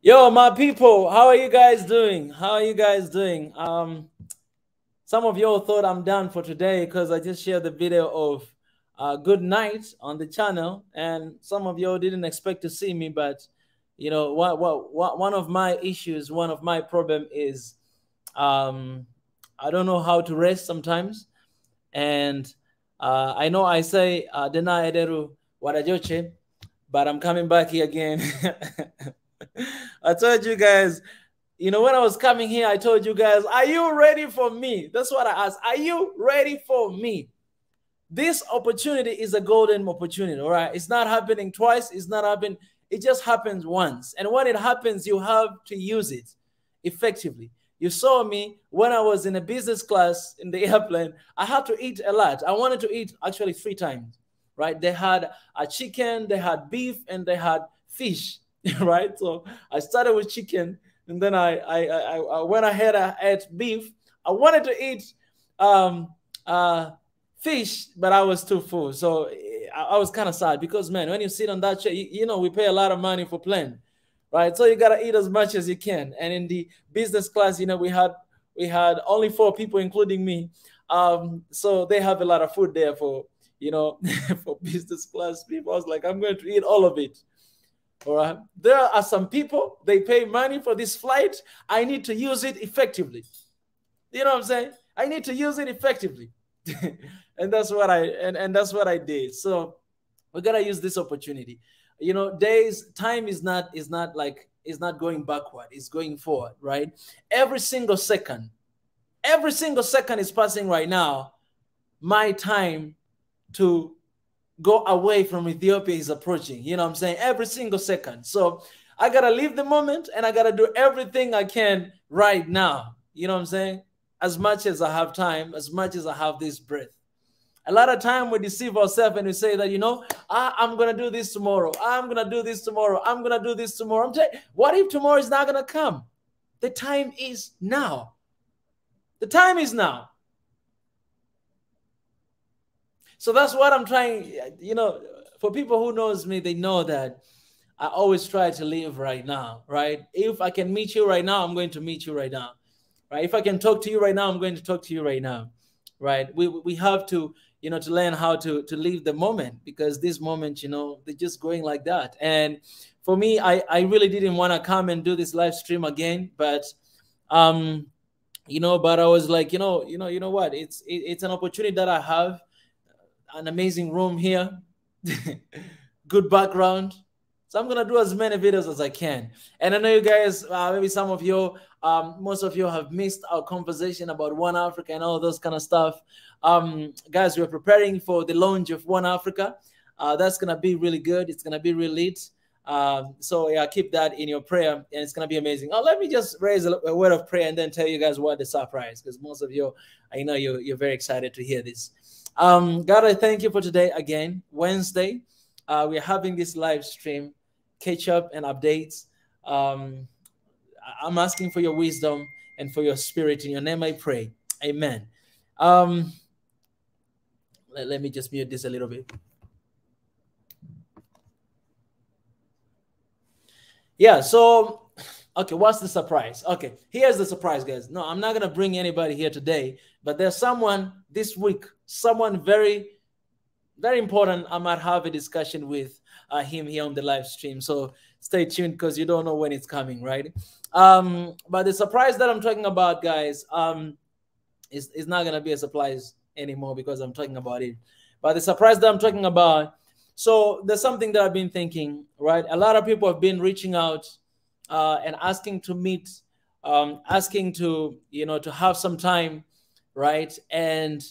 Yo, my people, how are you guys doing? How are you guys doing? Some of y'all thought I'm done for today because I just shared the video of good night on the channel, and some of y'all didn't expect to see me. But you know, one of my issues, one of my problem is um, I don't know how to rest sometimes, and I know I say "Dena ederu wadajoche," but I'm coming back here again. I told you guys, when I was coming here, I told you guys, are you ready for me? That's what I asked. Are you ready for me? This opportunity is a golden opportunity, all right? It's not happening twice. It's not happening. It just happens once. And when it happens, you have to use it effectively. You saw me when I was in a business class in the airplane. I had to eat a lot. I wanted to eat actually 3 times, right? They had a chicken, they had beef, and they had fish, right? So I started with chicken, and then I went ahead. I ate beef. I wanted to eat fish, but I was too full. So I was kind of sad because, man, when you sit on that chair, we pay a lot of money for plane, right? So you gotta eat as much as you can. And in the business class, we had only 4 people, including me. So they have a lot of food there for for business class people. I was like, I'm going to eat all of it. All right. There are some people, they pay money for this flight. I need to use it effectively. You know what I'm saying? I need to use it effectively. And that's what that's what I did. So we gotta use this opportunity. Time is not going backward, it's going forward, right? Every single second is passing right now. My time to go away from Ethiopia is approaching. You know what I'm saying? Every single second. So I gotta live the moment, and I gotta do everything I can right now. You know what I'm saying? As much as I have time, as much as I have this breath. A lot of time we deceive ourselves and we say that, I'm gonna do this tomorrow. I'm gonna do this tomorrow. I'm gonna do this tomorrow. What if tomorrow is not gonna come? The time is now. The time is now. So that's what I'm trying, for people who knows me, they know that I always try to live right now, right? If I can meet you right now, I'm going to meet you right now, right? If I can talk to you right now, I'm going to talk to you right now, right? We have to, to learn how to live the moment, because this moment, they're just going like that. And for me, I really didn't want to come and do this live stream again, but but I was like, what? It's an opportunity that I have. An amazing room here, good background. So I'm gonna do as many videos as I can. And I know you guys, maybe some of you, most of you have missed our conversation about One Africa and all those kind of stuff. Guys, we're preparing for the launch of One Africa. That's gonna be really good. It's gonna be really lit. So yeah, keep that in your prayer, and it's gonna be amazing. Oh, let me just raise a word of prayer and then tell you guys what the surprise, because most of you, I know you're very excited to hear this. God, I thank you for today again, Wednesday. We're having this live stream, catch up and updates. I'm asking for your wisdom and for your spirit. In your name I pray. Amen. Let me just mute this a little bit. Yeah, so, okay, what's the surprise? Okay, here's the surprise, guys. No, I'm not going to bring anybody here today, but there's someone this week, someone very, very important. I might have a discussion with him here on the live stream. So stay tuned, because you don't know when it's coming, right? But the surprise that I'm talking about, guys, is not going to be a surprise anymore because I'm talking about it. But the surprise that I'm talking about, so there's something that I've been thinking, right? A lot of people have been reaching out and asking to meet, asking to, to have some time, right? And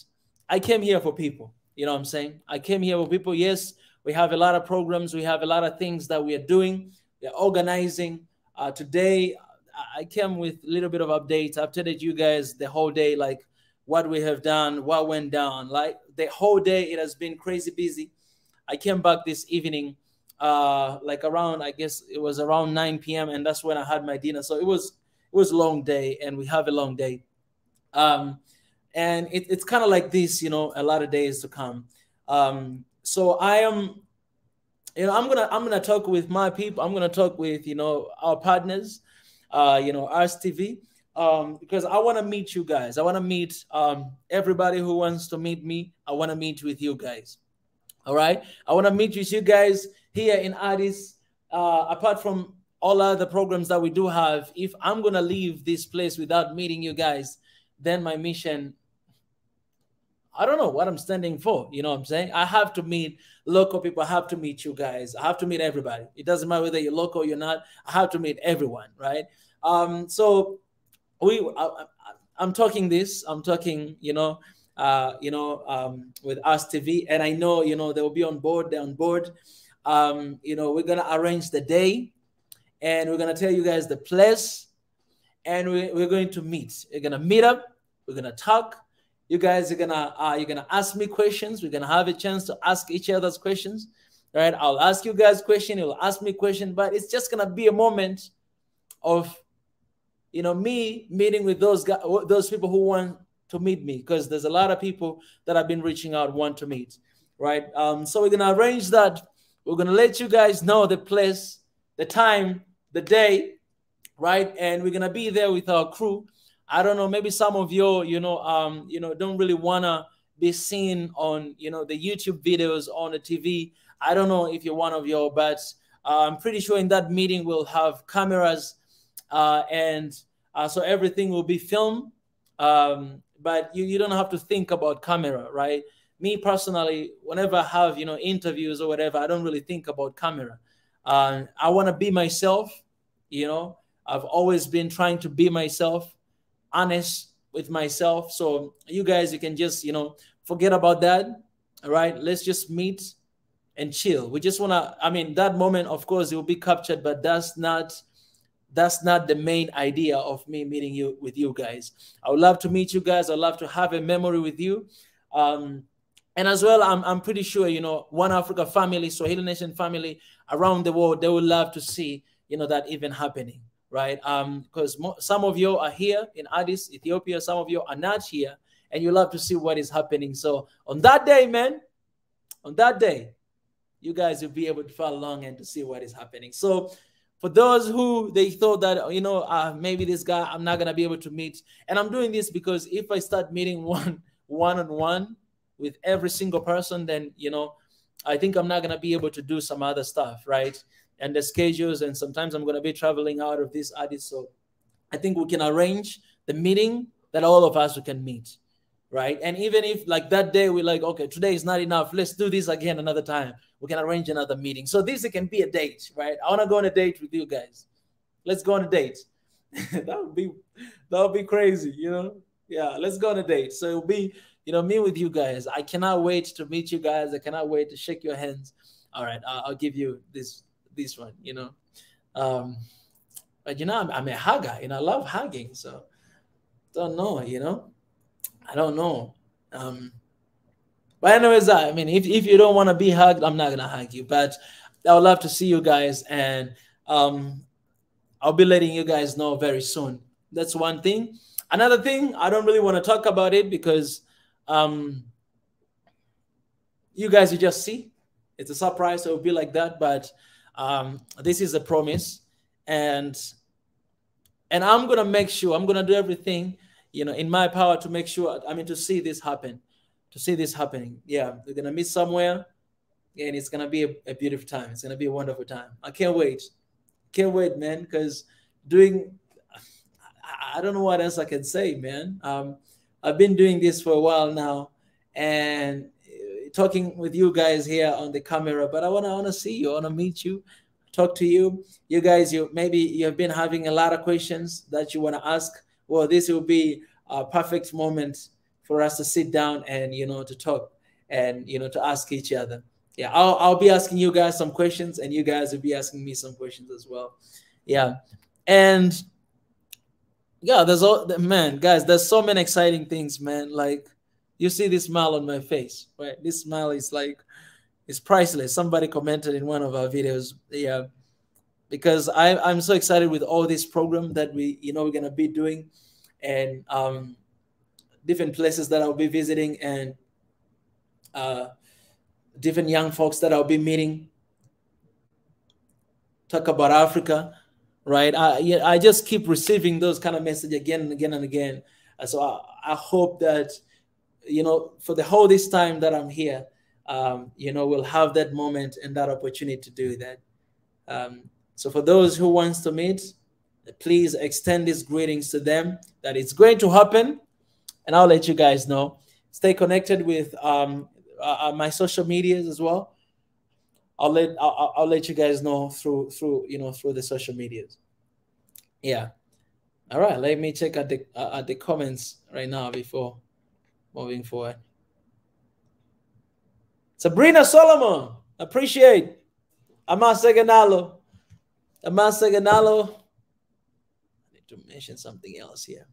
I came here for people, you know what I'm saying? I came here for people. Yes, we have a lot of programs. We have a lot of things that we are doing. We're organizing. Today, I came with a little bit of updates. I've told you guys the whole day, like what we have done, what went down. Like the whole day, it has been crazy busy. I came back this evening, like around, I guess it was around 9 p.m. and that's when I had my dinner. So it was a long day, and we have a long day. And it's kind of like this, a lot of days to come. So I am I'm gonna talk with my people. I'm gonna talk with our partners, Ars TV, because I want to meet you guys. I want to meet everybody who wants to meet me. I want to meet with you guys. All right, I want to meet with you guys here in Addis. Apart from all other programs that we do have, if I'm gonna leave this place without meeting you guys, then my mission, I don't know what I'm standing for. You know what I'm saying? I have to meet local people. I have to meet you guys. I have to meet everybody. It doesn't matter whether you're local or you're not. I have to meet everyone, right? So I'm talking this. I'm talking, with Us TV, and I know, they will be on board. They're on board. We're gonna arrange the day, and we're gonna tell you guys the place, and we're going to meet. We're gonna meet up. We're gonna talk. You guys are you're gonna ask me questions. We're gonna have a chance to ask each other's questions, right? I'll ask you guys question. You'll ask me question, but it's just gonna be a moment of, me meeting with those guys, those people who want to meet me, because there's a lot of people that have been reaching out want to meet, right? So we're gonna arrange that. We're gonna let you guys know the place, the time, the day, right? And we're gonna be there with our crew. I don't know, maybe some of you, don't really wanna be seen on, the YouTube videos on the TV. I don't know if you're one of you, but I'm pretty sure in that meeting we'll have cameras, and so everything will be filmed. But you don't have to think about camera, right? Me personally, whenever I have, interviews or whatever, I don't really think about camera. I want to be myself. I've always been trying to be myself, honest with myself. So you guys, you can just, forget about that. All right. Let's just meet and chill. We just want to, that moment, of course, it will be captured, but that's not the main idea of me meeting you with you guys. I would love to meet you guys. I'd love to have a memory with you. And as well, I'm pretty sure, One Africa family, Swahili Nation family around the world, they would love to see, that even happening. Right? Because some of you are here in Addis, Ethiopia. Some of you are not here, and you love to see what is happening. So on that day, man, on that day, you guys will be able to follow along and to see what is happening. So for those who they thought that, maybe this guy, I'm not gonna be able to meet, and I'm doing this because if I start meeting one-on-one with every single person, then I think I'm not gonna be able to do some other stuff, right? And the schedules, and sometimes I'm going to be traveling out of this Addis. So I think we can arrange the meeting that all of us can meet, right? And even if like that day we're like, okay, today is not enough, let's do this again another time. We can arrange another meeting. So this can be a date, right? I want to go on a date with you guys. Let's go on a date. that would be crazy, Yeah, let's go on a date. So it'll be, me with you guys. I cannot wait to meet you guys. I cannot wait to shake your hands. All right, I'll give you this one, but I'm a hugger, I love hugging. So don't know, I don't know. But anyways, if you don't want to be hugged, I'm not gonna hug you. But I would love to see you guys, and I'll be letting you guys know very soon. That's one thing. Another thing, I don't really want to talk about it because you guys, you just see, it's a surprise. So it'll be like that, but this is a promise, and I'm gonna make sure, I'm gonna do everything in my power to make sure, to see this happen, Yeah, we're gonna meet somewhere, and it's gonna be a beautiful time. It's gonna be a wonderful time. I can't wait, man, because I don't know what else I can say, man. I've been doing this for a while now, and talking with you guys here on the camera, but I wanna see you. I wanna meet you, talk to you. You guys, maybe you have been having a lot of questions that you wanna ask. Well, this will be a perfect moment for us to sit down and to talk and to ask each other. Yeah, I'll be asking you guys some questions, and you guys will be asking me some questions as well. Yeah, and yeah, guys, there's so many exciting things, man. Like, you see this smile on my face, right? This smile is like, it's priceless. Somebody commented in one of our videos, yeah, because I'm so excited with all this program that we're gonna be doing, and different places that I'll be visiting, and different young folks that I'll be meeting. talk about Africa, right? I just keep receiving those kind of messages again and again and again. So I hope that, for the whole this time that I'm here, we'll have that moment and that opportunity to do that. So for those who wants to meet, please extend these greetings to them that it's going to happen, and I'll let you guys know. Stay connected with my social medias as well. I'll let you guys know through the social medias. Yeah. All right. Let me check at the comments right now before moving forward. Sabrina Solomon, appreciate. Amaseganalo. Amaseganalo. I need to mention something else here.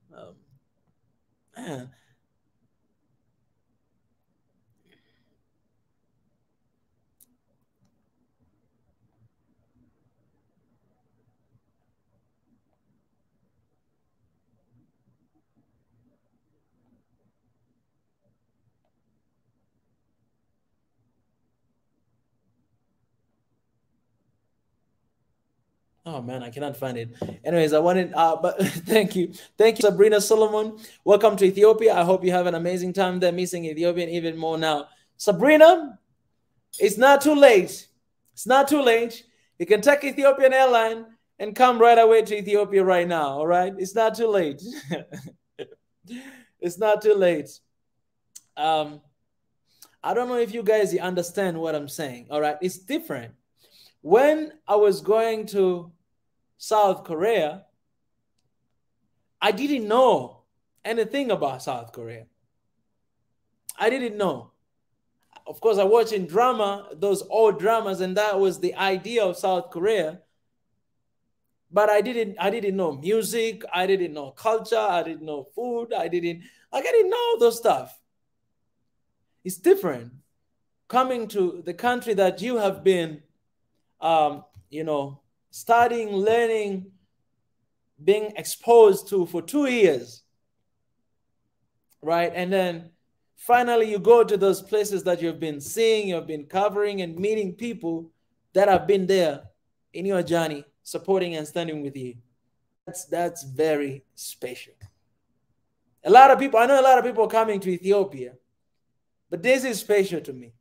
Oh man, I cannot find it. Anyways, I wanted, but thank you, Sabrina Solomon. Welcome to Ethiopia. I hope you have an amazing time there, missing Ethiopia even more now. Sabrina, it's not too late. It's not too late. You can take Ethiopian Airline and come right away to Ethiopia right now. All right, it's not too late. It's not too late. I don't know if you guys understand what I'm saying. All right, it's different. When I was going to South Korea, I didn't know anything about South Korea. I didn't know. Of course, I watched in drama, those old dramas, and that was the idea of South Korea. But I didn't know music. I didn't know culture. I didn't know food. I didn't know those stuff. It's different coming to the country that you have been studying, learning, being exposed to for 2 years, right? And then finally you go to those places that you've been seeing, you've been covering, and meeting people that have been there in your journey, supporting and standing with you. That's very special. I know a lot of people coming to Ethiopia, but this is special to me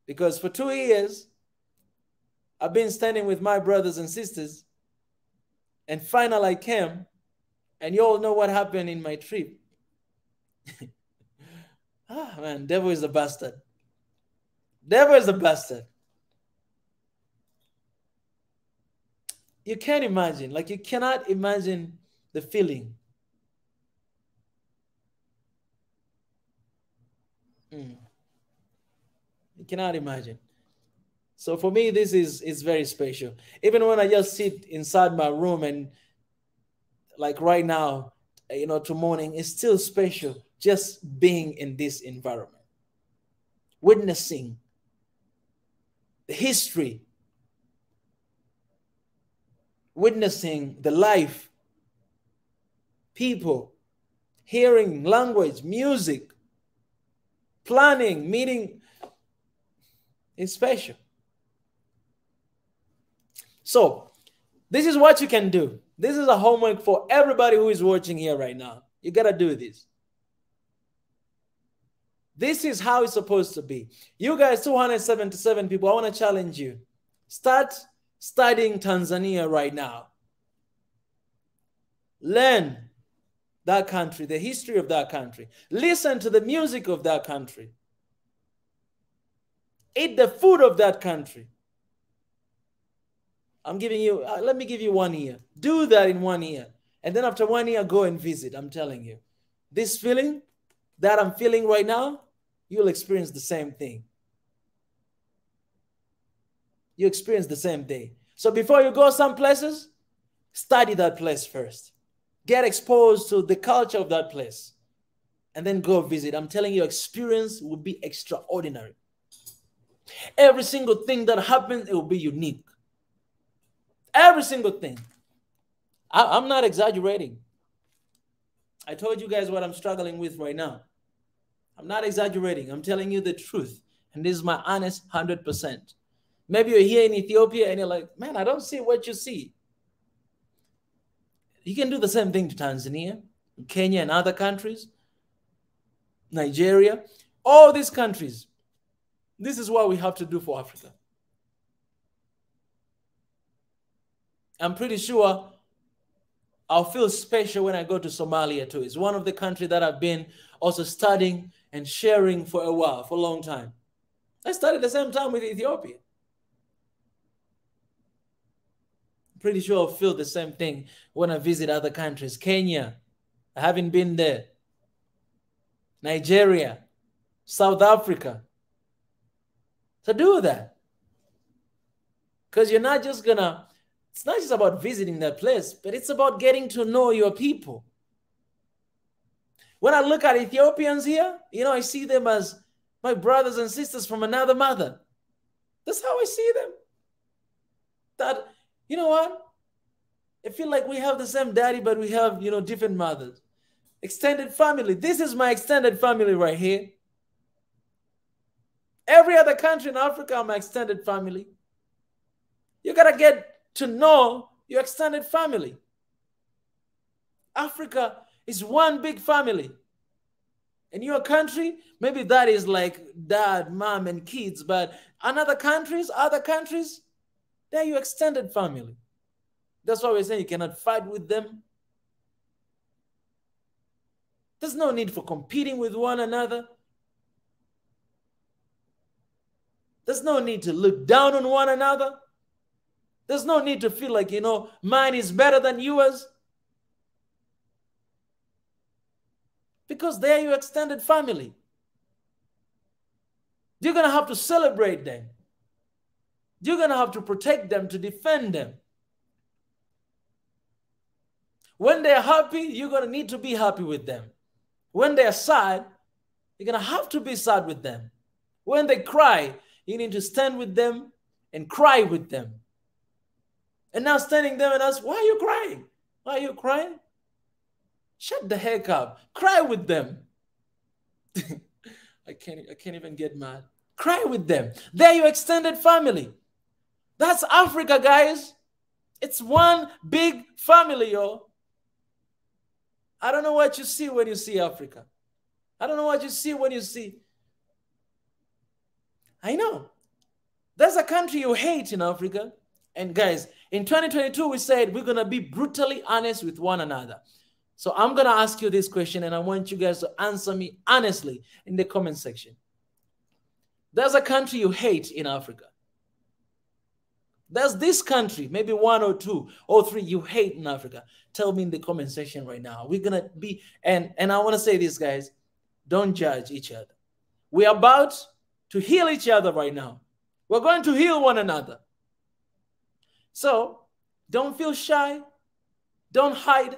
because for 2 years, I've been standing with my brothers and sisters, and finally I came, and you all know what happened in my trip. Man, devil is a bastard. Devil is a bastard. You can't imagine, like you cannot imagine the feeling. You cannot imagine. So for me, this is very special. Even when I just sit inside my room and like right now, to morning, it's still special just being in this environment, witnessing the history, witnessing the life, people, hearing language, music, planning, meeting. It's special. So this is what you can do. This is a homework for everybody who is watching here right now. You got to do this. This is how it's supposed to be. You guys, 277 people, I want to challenge you. Start studying Tanzania right now. Learn that country, the history of that country. Listen to the music of that country. Eat the food of that country. I'm giving you, let me give you 1 year. Do that in 1 year. And then after 1 year, go and visit. I'm telling you. This feeling that I'm feeling right now, you'll experience the same thing. You experience the same thing. So before you go some places, study that place first. Get exposed to the culture of that place. And then go visit. I'm telling you, your experience will be extraordinary. Every single thing that happens, it will be unique. Every single thing. I'm not exaggerating. I told you guys what I'm struggling with right now. I'm not exaggerating. I'm telling you the truth. And this is my honest 100%. Maybe you're here in Ethiopia and you're like, man, I don't see what you see. You can do the same thing to Tanzania, Kenya, and other countries, Nigeria, all these countries. This is what we have to do for Africa. I'm pretty sure I'll feel special when I go to Somalia too. It's one of the countries that I've been also studying and sharing for a while, for a long time. I studied the same time with Ethiopia. I'm pretty sure I'll feel the same thing when I visit other countries. Kenya, I haven't been there. Nigeria, South Africa. So do that. Because you're not just gonna, it's not just about visiting that place, but it's about getting to know your people. When I look at Ethiopians here, you know, I see them as my brothers and sisters from another mother. That's how I see them. That, you know what? I feel like we have the same daddy, but we have, you know, different mothers. Extended family. This is my extended family right here. Every other country in Africa, my extended family. You got to get to know your extended family. Africa is one big family. In your country, maybe that is like dad, mom, and kids. But in other countries, they're your extended family. That's why we're saying you cannot fight with them. There's no need for competing with one another. There's no need to look down on one another. There's no need to feel like, you know, mine is better than yours. Because they're your extended family. You're going to have to celebrate them. You're going to have to protect them, to defend them. When they're happy, you're going to need to be happy with them. When they're sad, you're going to have to be sad with them. When they cry, you need to stand with them and cry with them. And now standing there and ask, why are you crying? Why are you crying? Shut the heck up. Cry with them. I can't even get mad. Cry with them. They're your extended family. That's Africa, guys. It's one big family, yo. I don't know what you see when you see Africa. I don't know what you see when you see. I know. There's a country you hate in Africa. And guys, in 2022, we said we're going to be brutally honest with one another. So I'm going to ask you this question, and I want you guys to answer me honestly in the comment section. There's a country you hate in Africa. There's this country, maybe one or two or three you hate in Africa. Tell me in the comment section right now. We're going to be, and I want to say this, guys, don't judge each other. We're about to heal each other right now. We're going to heal one another. So don't feel shy. Don't hide.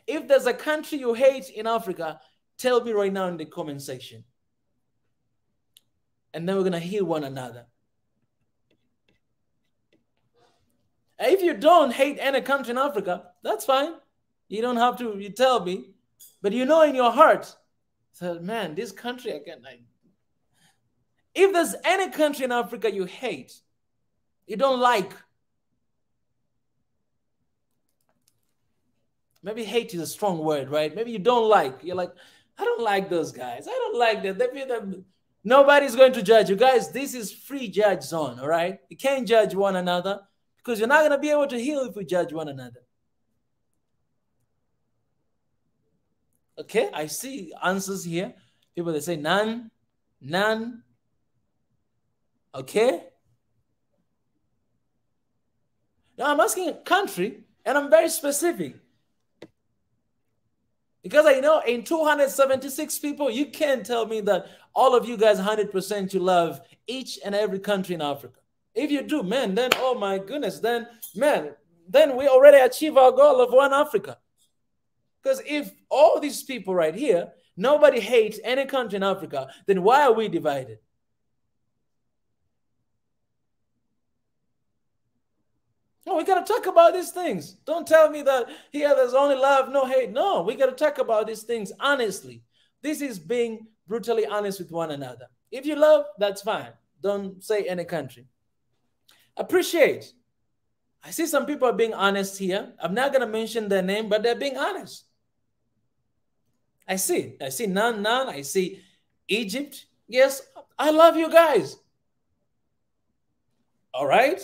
If there's a country you hate in Africa, tell me right now in the comment section. And then we're going to heal one another. If you don't hate any country in Africa, that's fine. You don't have to, you tell me. But you know in your heart, so, man, this country, if there's any country in Africa you hate, you don't like, maybe hate is a strong word, right? Maybe you don't like. You're like, I don't like those guys. I don't like that. Nobody's going to judge you. Guys, this is free judge zone, all right? You can't judge one another because you're not going to be able to heal if we judge one another. Okay, I see answers here. People, they say none, none. Okay. Now I'm asking a country, and I'm very specific. Because I know in 276 people, you can't tell me that all of you guys 100% you love each and every country in Africa. If you do, man, then, oh my goodness, then, man, then we already achieve our goal of one Africa. Because if all these people right here, nobody hates any country in Africa, then why are we divided? No, we got to talk about these things. Don't tell me that here there's only love, no hate. No, we got to talk about these things honestly. This is being brutally honest with one another. If you love, that's fine. Don't say any country. Appreciate. I see some people are being honest here. I'm not going to mention their name, but they're being honest. I see Nan. I see Egypt. Yes, I love you guys. All right.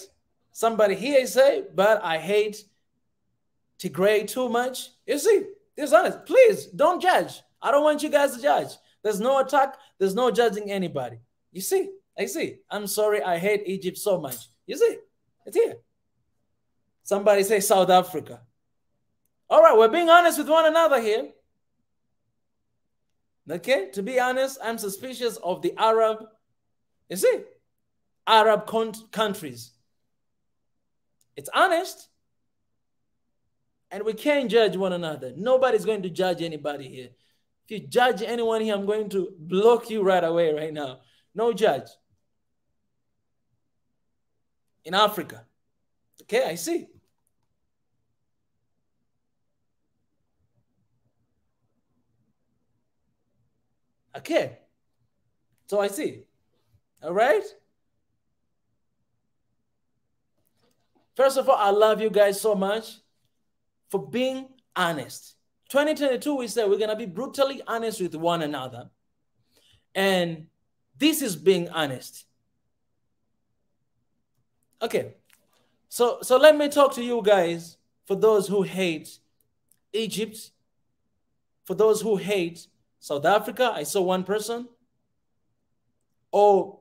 Somebody here say, but I hate Tigray too much. You see, it's honest. Please don't judge. I don't want you guys to judge. There's no attack. There's no judging anybody. You see, I see. I'm sorry. I hate Egypt so much. You see, it's here. Somebody say South Africa. All right, we're being honest with one another here. Okay, to be honest, I'm suspicious of the Arab, you see, Arab countries. It's honest. And we can't judge one another. Nobody's going to judge anybody here. If you judge anyone here, I'm going to block you right away right now. No judge. In Africa. Okay, I see. Okay. So I see. All right. First of all, I love you guys so much for being honest. 2022, we said we're going to be brutally honest with one another. And this is being honest. Okay. So let me talk to you guys, for those who hate Egypt, for those who hate South Africa. I saw one person. Or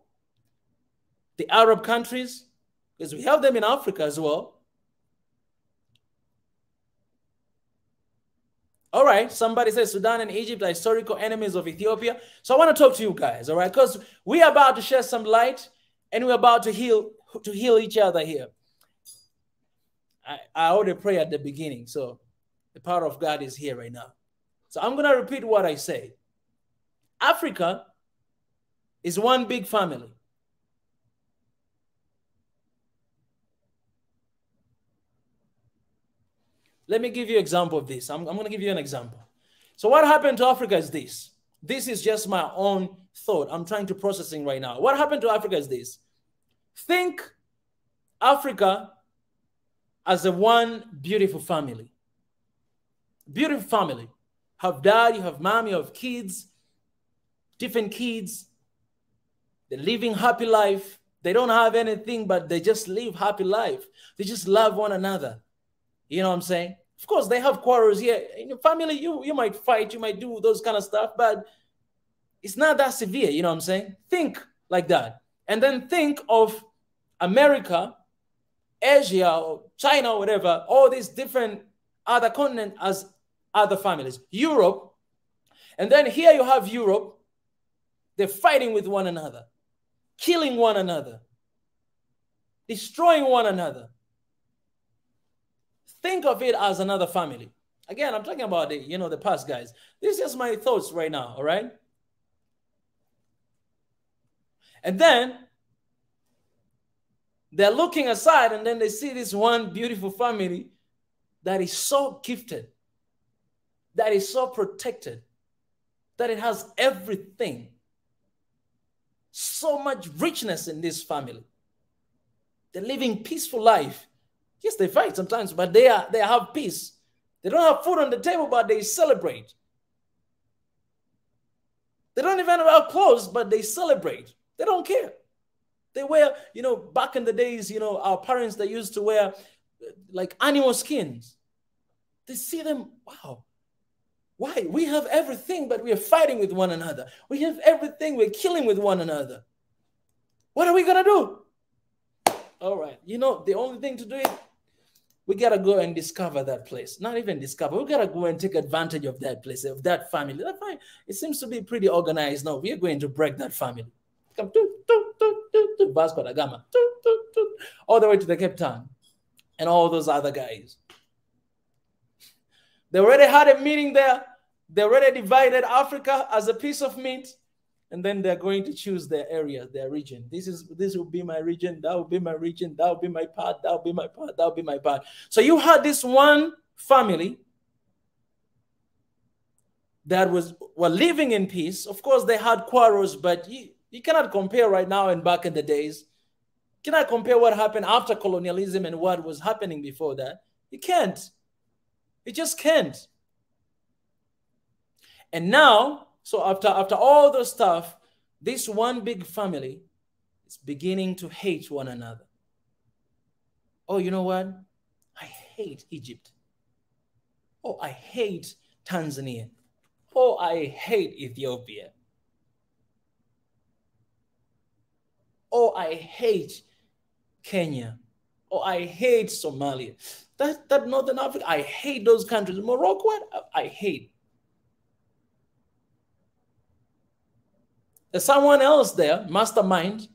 the Arab countries, because we have them in Africa as well. All right, somebody says Sudan and Egypt are historical enemies of Ethiopia. So I want to talk to you guys, all right? Because we're about to shed some light and we're about to heal each other here. I already pray at the beginning, so the power of God is here right now. So I'm going to repeat what I say. Africa is one big family. Let me give you an example of this. I'm going to give you an example. So what happened to Africa is this. This is just my own thought. I'm trying to processing right now. What happened to Africa is this. Think Africa as a one beautiful family. Beautiful family. Have dad, you have mom, you have kids, different kids. They're living happy life. They don't have anything, but they just live happy life. They just love one another. You know what I'm saying? Of course, they have quarrels here. In your family, you might fight, you might do those kind of stuff, but it's not that severe. You know what I'm saying? Think like that. And then think of America, Asia, or China, or whatever, all these different other continents as other families. Europe. And then here you have Europe. They're fighting with one another, killing one another, destroying one another. Think of it as another family. Again, I'm talking about the past, guys. This is just my thoughts right now, all right? And then they're looking aside and then they see this one beautiful family that is so gifted, that is so protected, that it has everything. So much richness in this family. They're living peaceful life. Yes, they fight sometimes, but they have peace. They don't have food on the table, but they celebrate. They don't even have clothes, but they celebrate. They don't care. They wear, back in the days, our parents, they used to wear like animal skins. They see them, wow. Why? We have everything, but we are fighting with one another. We have everything, we're killing with one another. What are we going to do? All right. The only thing to do is we got to go and discover that place. Not even discover. We got to go and take advantage of that place, of that family. That family, it seems to be pretty organized now. We are going to break that family. Come to Vasco da Gama, all the way to the Cape Town and all those other guys. They already had a meeting there. They already divided Africa as a piece of meat. And then they're going to choose their area, their region. This will be my region. That will be my region. That will be my part. That will be my part. That will be my part. So you had this one family that were living in peace. Of course, they had quarrels, but you cannot compare right now and back in the days. Can I compare what happened after colonialism and what was happening before that? You can't. You just can't. And now, so after all the stuff, this one big family is beginning to hate one another. Oh, you know what? I hate Egypt. Oh, I hate Tanzania. Oh, I hate Ethiopia. Oh, I hate Kenya. Oh, I hate Somalia. That Northern Africa, I hate those countries. Morocco, I hate. There's someone else there, mastermind,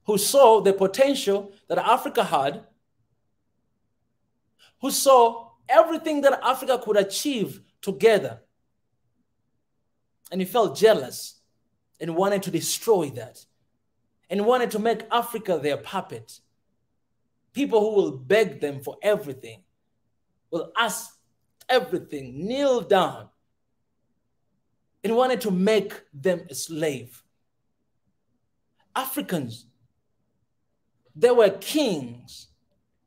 who saw the potential that Africa had, who saw everything that Africa could achieve together. And he felt jealous and wanted to destroy that and wanted to make Africa their puppet. People who will beg them for everything, will ask everything, kneel down, and wanted to make them a slave. Africans, they were kings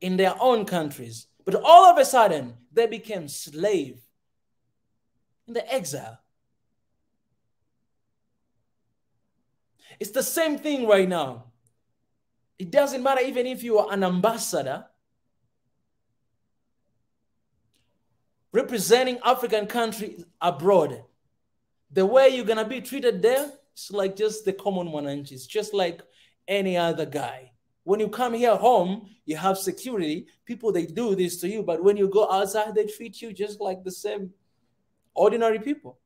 in their own countries, but all of a sudden, they became slaves in the exile. It's the same thing right now. It doesn't matter even if you are an ambassador representing African countries abroad. The way you're going to be treated there is like just the common Mwananchi. It's just like any other guy. When you come here home, you have security. People, they do this to you. But when you go outside, they treat you just like the same ordinary people.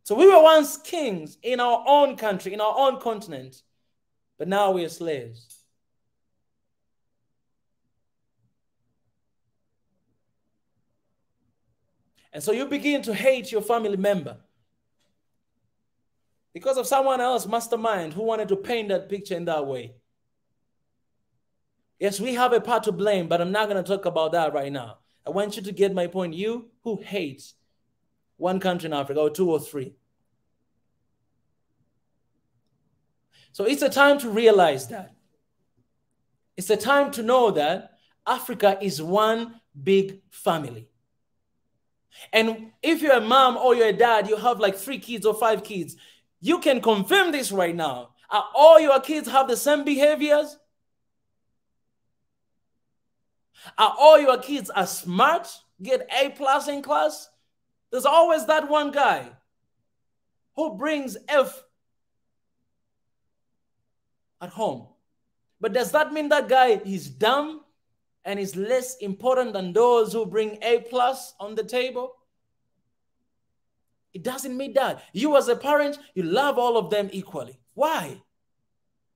So we were once kings in our own country, in our own continent. But now we are slaves. And so you begin to hate your family member because of someone else, mastermind, who wanted to paint that picture in that way. Yes, we have a part to blame, but I'm not going to talk about that right now. I want you to get my point. You who hate one country in Africa, or two or three. So it's a time to realize that. It's a time to know that Africa is one big family. And if you're a mom or you're a dad, you have like 3 kids or 5 kids, you can confirm this right now. Are all your kids have the same behaviors? Are all your kids are smart, get A+ in class? There's always that one guy who brings F at home. But does that mean that guy is dumb and is less important than those who bring A+ on the table? It doesn't mean that. You as a parent, you love all of them equally. Why?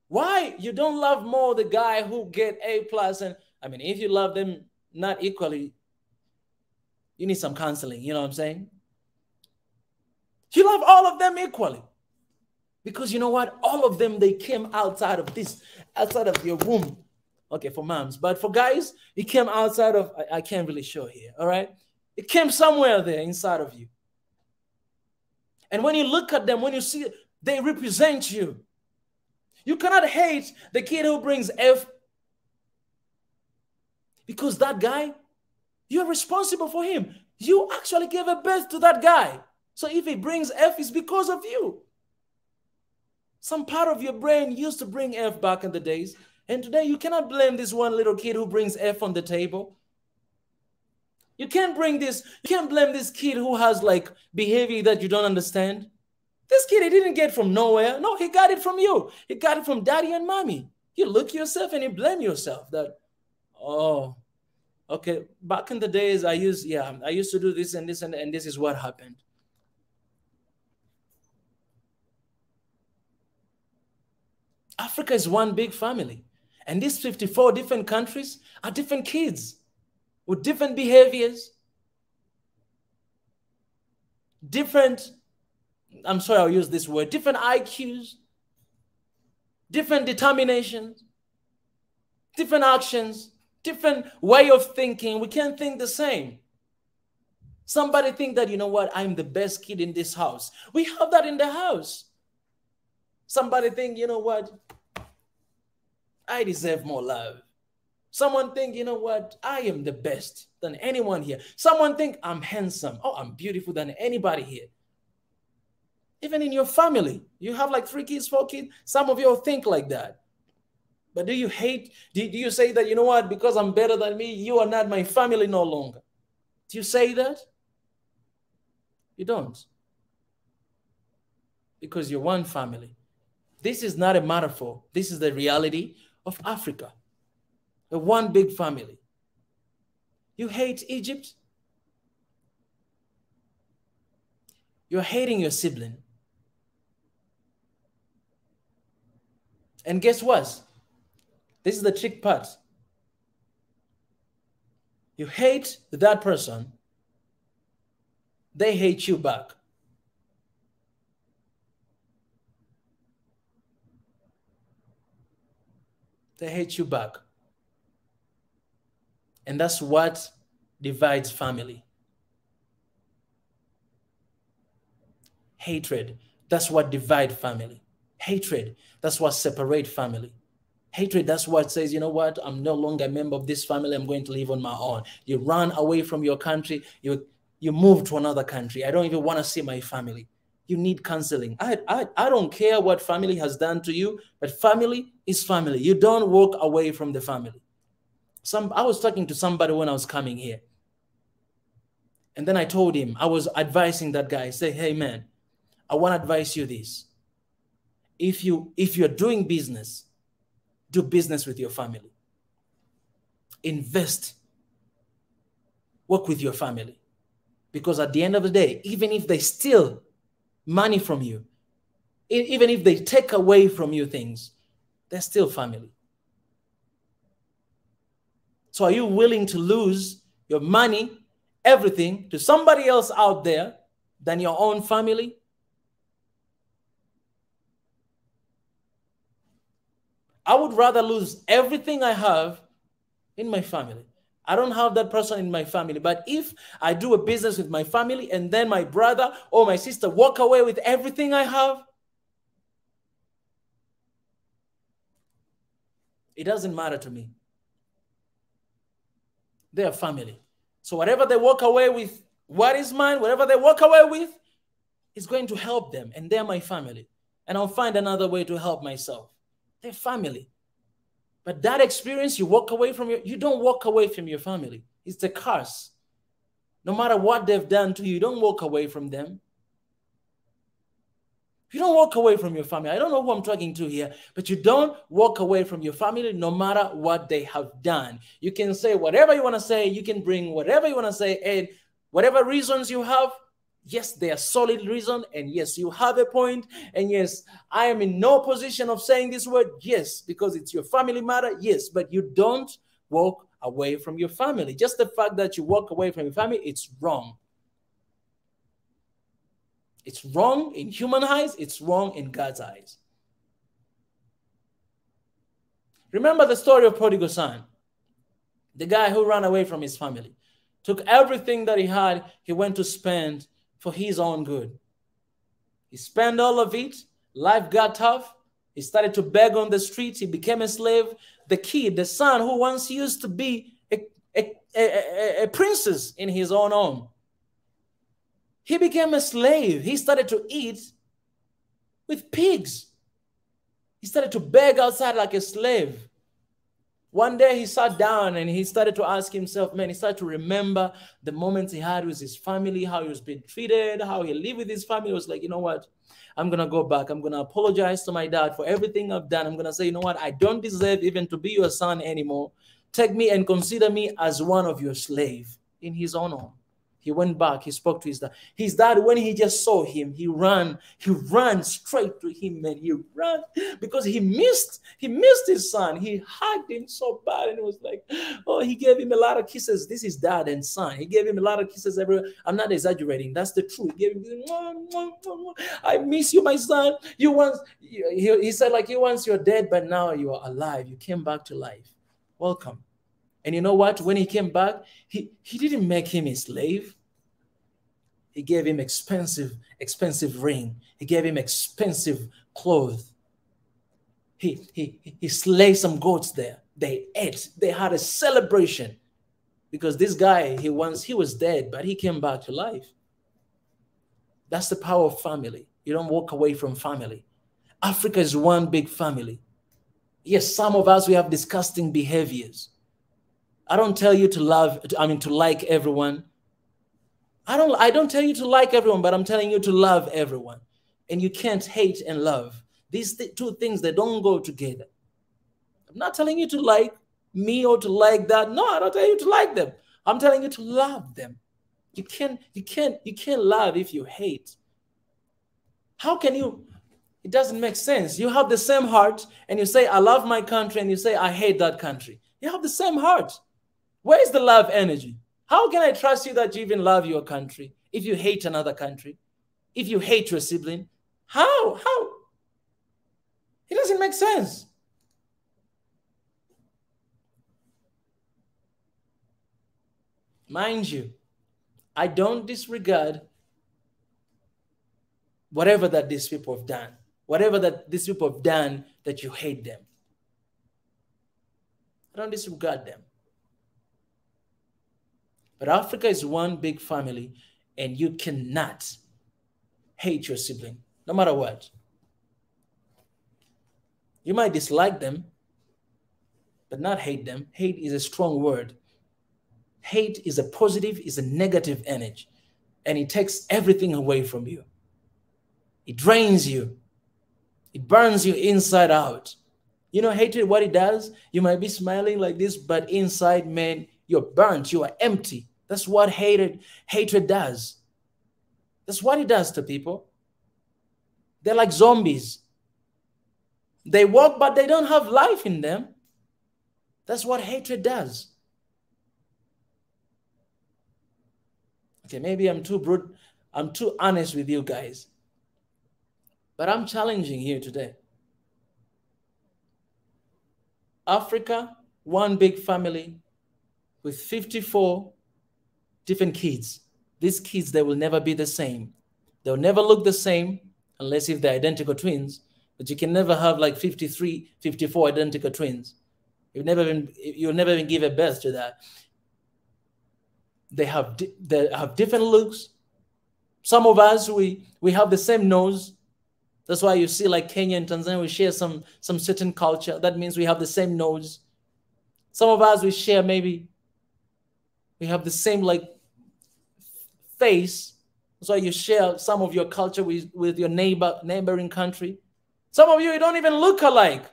Why you don't love more the guy who get A+? And I mean, if you love them not equally, you need some counseling, you know what I'm saying? You love all of them equally. Because you know what? All of them, they came outside of this, outside of your womb. Okay, for moms. But for guys, it came outside of, I can't really show here, all right? It came somewhere there inside of you. And when you look at them, when you see, they represent you. You cannot hate the kid who brings F, because that guy, you're responsible for him. You actually gave a birth to that guy. So if he brings F, it's because of you. Some part of your brain used to bring F back in the days. And today you cannot blame this one little kid who brings F on the table. You can't blame this kid who has like behavior that you don't understand. This kid, he didn't get from nowhere. No, he got it from you. He got it from daddy and mommy. You look yourself and you blame yourself that, oh, okay, back in the days I used to do this and this and this is what happened. Africa is one big family. And these 54 different countries are different kids with different behaviors, different, I'm sorry, I'll use this word, different IQs, different determinations, different actions, different way of thinking. We can't think the same. Somebody think that, you know what, I'm the best kid in this house. We have that in the house. Somebody think, you know what? I deserve more love. Someone think, you know what? I am the best than anyone here. Someone think I'm handsome. Oh, I'm beautiful than anybody here. Even in your family, you have like 3 kids, 4 kids. Some of you all think like that. But do you hate? Do you say that, you know what? Because I'm better than me, you are not my family no longer. Do you say that? You don't. Because you're one family. This is not a metaphor. This is the reality of Africa. A one big family. You hate Egypt? You're hating your sibling. And guess what? This is the trick part. You hate that person. They hate you back. They hate you back. And that's what divides family. Hatred, that's what divides family. Hatred, that's what separates family. Hatred, that's what says, you know what, I'm no longer a member of this family, I'm going to live on my own. You run away from your country, you move to another country. I don't even want to see my family. You need counseling. I don't care what family has done to you, but family is family. You don't walk away from the family. I was talking to somebody when I was coming here. And then I told him, I was advising that guy, say, hey man, I want to advise you this. If you're doing business, do business with your family. Invest. Work with your family. Because at the end of the day, even if they steal money from you, even if they take away from you things, they're still family. So are you willing to lose your money, everything, to somebody else out there than your own family? I would rather lose everything I have in my family. I don't have that person in my family. But if I do a business with my family and then my brother or my sister walk away with everything I have, it doesn't matter to me. They are family. So whatever they walk away with, what is mine, whatever they walk away with, is going to help them. And they're my family. And I'll find another way to help myself. They're family. But that experience, you walk away from you don't walk away from your family. It's the curse. No matter what they've done to you, you don't walk away from them. You don't walk away from your family. I don't know who I'm talking to here, but you don't walk away from your family no matter what they have done. You can say whatever you want to say. You can bring whatever you want to say. And whatever reasons you have, yes, they are solid reason. And yes, you have a point. And yes, I am in no position of saying this word. Yes, because it's your family matter. Yes, but you don't walk away from your family. Just the fact that you walk away from your family, it's wrong. It's wrong in human eyes. It's wrong in God's eyes. Remember the story of prodigal son, the guy who ran away from his family, took everything that he had, he went to spend for his own good. He spent all of it. Life got tough. He started to beg on the streets. He became a slave. The kid, the son who once used to be a princess in his own home, he became a slave. He started to eat with pigs. He started to beg outside like a slave. One day he sat down and he started to ask himself, man, he started to remember the moments he had with his family, how he was being treated, how he lived with his family. He was like, you know what? I'm going to go back. I'm going to apologize to my dad for everything I've done. I'm going to say, you know what? I don't deserve even to be your son anymore. Take me and consider me as one of your slaves in his own home. He went back. He spoke to his dad. His dad, when he just saw him, he ran straight to him, and he ran because he missed his son. He hugged him so bad, and it was like, oh, he gave him a lot of kisses. This is dad and son. He gave him a lot of kisses everywhere. I'm not exaggerating. That's the truth. He gave him, I miss you, my son. He said, like, you once you're dead, but now you are alive. You came back to life. Welcome. And you know what? When he came back, he didn't make him a slave. He gave him expensive ring. He gave him expensive clothes. He slayed some goats there. They ate. They had a celebration because this guy, he was dead, but he came back to life. That's the power of family. You don't walk away from family. Africa is one big family. Yes, some of us, we have disgusting behaviors. I don't tell you to to like everyone. I don't tell you to like everyone, but I'm telling you to love everyone. And you can't hate and love. These two things, they don't go together. I'm not telling you to like me or to like that. No, I don't tell you to like them. I'm telling you to love them. You can't love if you hate. How can you? It doesn't make sense. You have the same heart and you say, I love my country, and you say, I hate that country. You have the same heart. Where is the love energy? How can I trust you that you even love your country if you hate another country? If you hate your sibling? How? It doesn't make sense. Mind you, I don't disregard whatever that these people have done. Whatever that these people have done that you hate them. I don't disregard them. But Africa is one big family, and you cannot hate your sibling, no matter what. You might dislike them, but not hate them. Hate is a strong word. Hate is a positive, is a negative energy, and it takes everything away from you. It drains you. It burns you inside out. You know, hatred, what it does? You might be smiling like this, but inside, man, you're burnt. You are empty. That's what hatred does. That's what it does to people. They're like zombies. They walk, but they don't have life in them. That's what hatred does. Okay, maybe I'm too brute. I'm too honest with you guys. But I'm challenging you today. Africa, one big family with 54 different kids. These kids, they will never be the same. They'll never look the same unless if they're identical twins. But you can never have like 53, 54 identical twins. You'll never even give a birth to that. They have different looks. Some of us, we have the same nose. That's why you see like Kenya and Tanzania, we share some certain culture. That means we have the same nose. Some of us, we share maybe, we have the same like face. That's why you share some of your culture with your neighboring country. Some of you don't even look alike.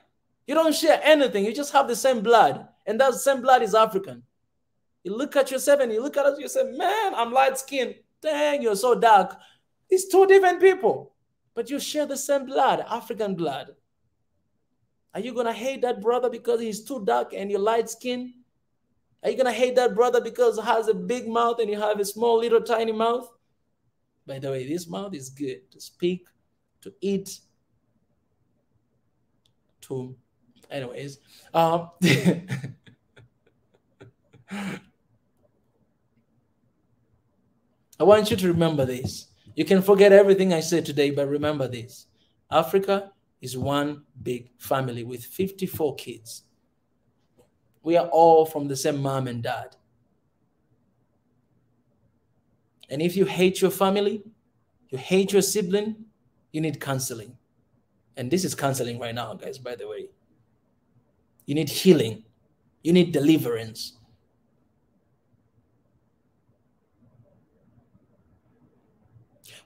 You don't share anything. You just have the same blood. And that same blood is African. You look at yourself and you look at us, you say, man, I'm light skinned. Dang, you're so dark. It's two different people. But you share the same blood, African blood. Are you going to hate that brother because he's too dark and you're light skinned? Are you going to hate that brother because he has a big mouth and you have a small, little, tiny mouth? By the way, this mouth is good to speak, to eat, to... Anyways. I want you to remember this. You can forget everything I said today, but remember this. Africa is one big family with 54 kids. We are all from the same mom and dad. And if you hate your family, you hate your sibling, you need counseling. And this is counseling right now, guys, by the way. You need healing. You need deliverance.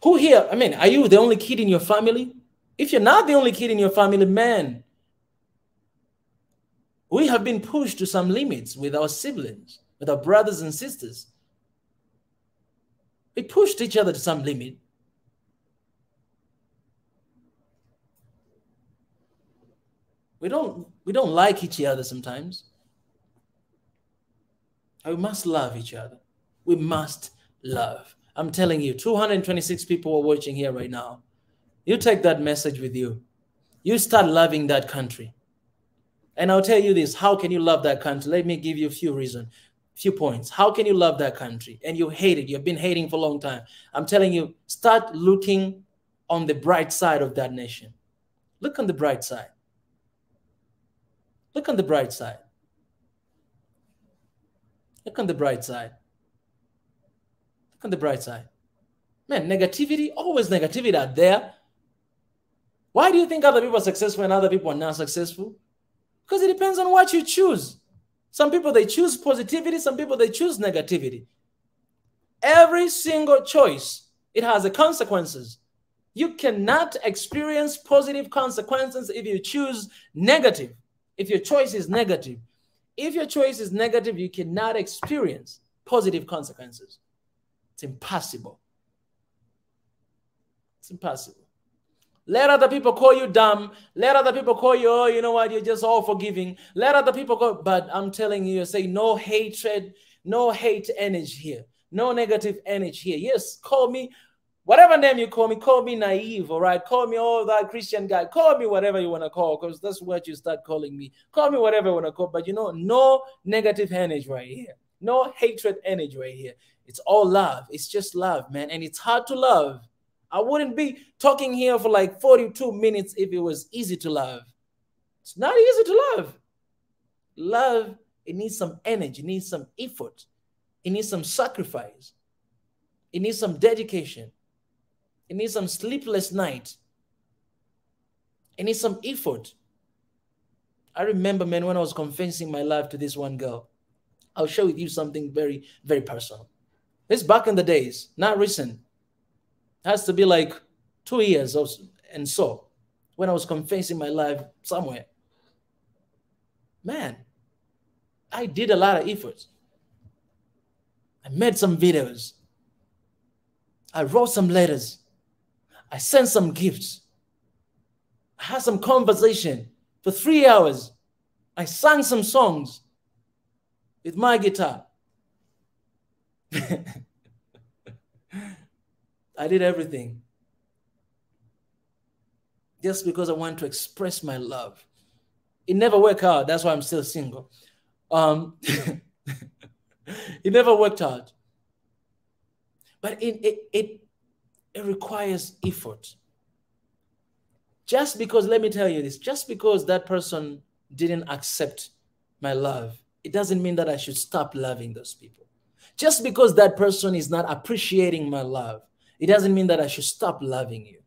Who here, I mean, are you the only kid in your family? If you're not the only kid in your family, man, we have been pushed to some limits with our siblings, with our brothers and sisters. We pushed each other to some limit. We don't like each other sometimes. We must love each other. We must love. I'm telling you, 226 people are watching here right now. You take that message with you. You start loving that country. And I'll tell you this, how can you love that country? Let me give you a few reasons, few points. How can you love that country? And you hate it. You've been hating for a long time. I'm telling you, start looking on the bright side of that nation. Look on the bright side. Look on the bright side. Look on the bright side. Look on the bright side. Man, negativity, always negativity out there. Why do you think other people are successful and other people are not successful? Because it depends on what you choose. Some people, they choose positivity. Some people, they choose negativity. Every single choice, it has the consequences. You cannot experience positive consequences if you choose negative. If your choice is negative. If your choice is negative, you cannot experience positive consequences. It's impossible. It's impossible. Let other people call you dumb. Let other people call you, oh, you know what, you're just all forgiving. Let other people go. But I'm telling you, say no hatred, no hate energy here. No negative energy here. Yes, call me, whatever name you call me naive, all right? Call me, oh, that Christian guy. Call me whatever you want to call, because that's what you start calling me. Call me whatever you want to call. But you know, no negative energy right here. No hatred energy right here. It's all love. It's just love, man. And it's hard to love. I wouldn't be talking here for like 42 minutes if it was easy to love. It's not easy to love. Love, it needs some energy. It needs some effort. It needs some sacrifice. It needs some dedication. It needs some sleepless night. It needs some effort. I remember, man, when I was confessing my life to this one girl. I'll share with you something very, very personal. This back in the days, not recent. It has to be like 2 years or so, and so, when I was confessing my life somewhere. Man, I did a lot of efforts. I made some videos. I wrote some letters. I sent some gifts. I had some conversation for 3 hours. I sang some songs with my guitar. I did everything just because I want to express my love. It never worked out. That's why I'm still single. It never worked out. But it requires effort. Just because, let me tell you this, just because that person didn't accept my love, it doesn't mean that I should stop loving those people. Just because that person is not appreciating my love, it doesn't mean that I should stop loving you.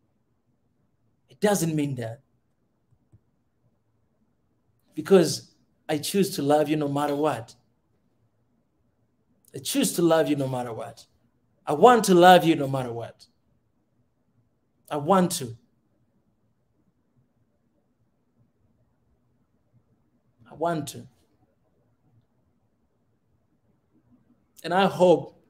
It doesn't mean that. Because I choose to love you no matter what. I choose to love you no matter what. I want to love you no matter what. I want to. I want to. And I hope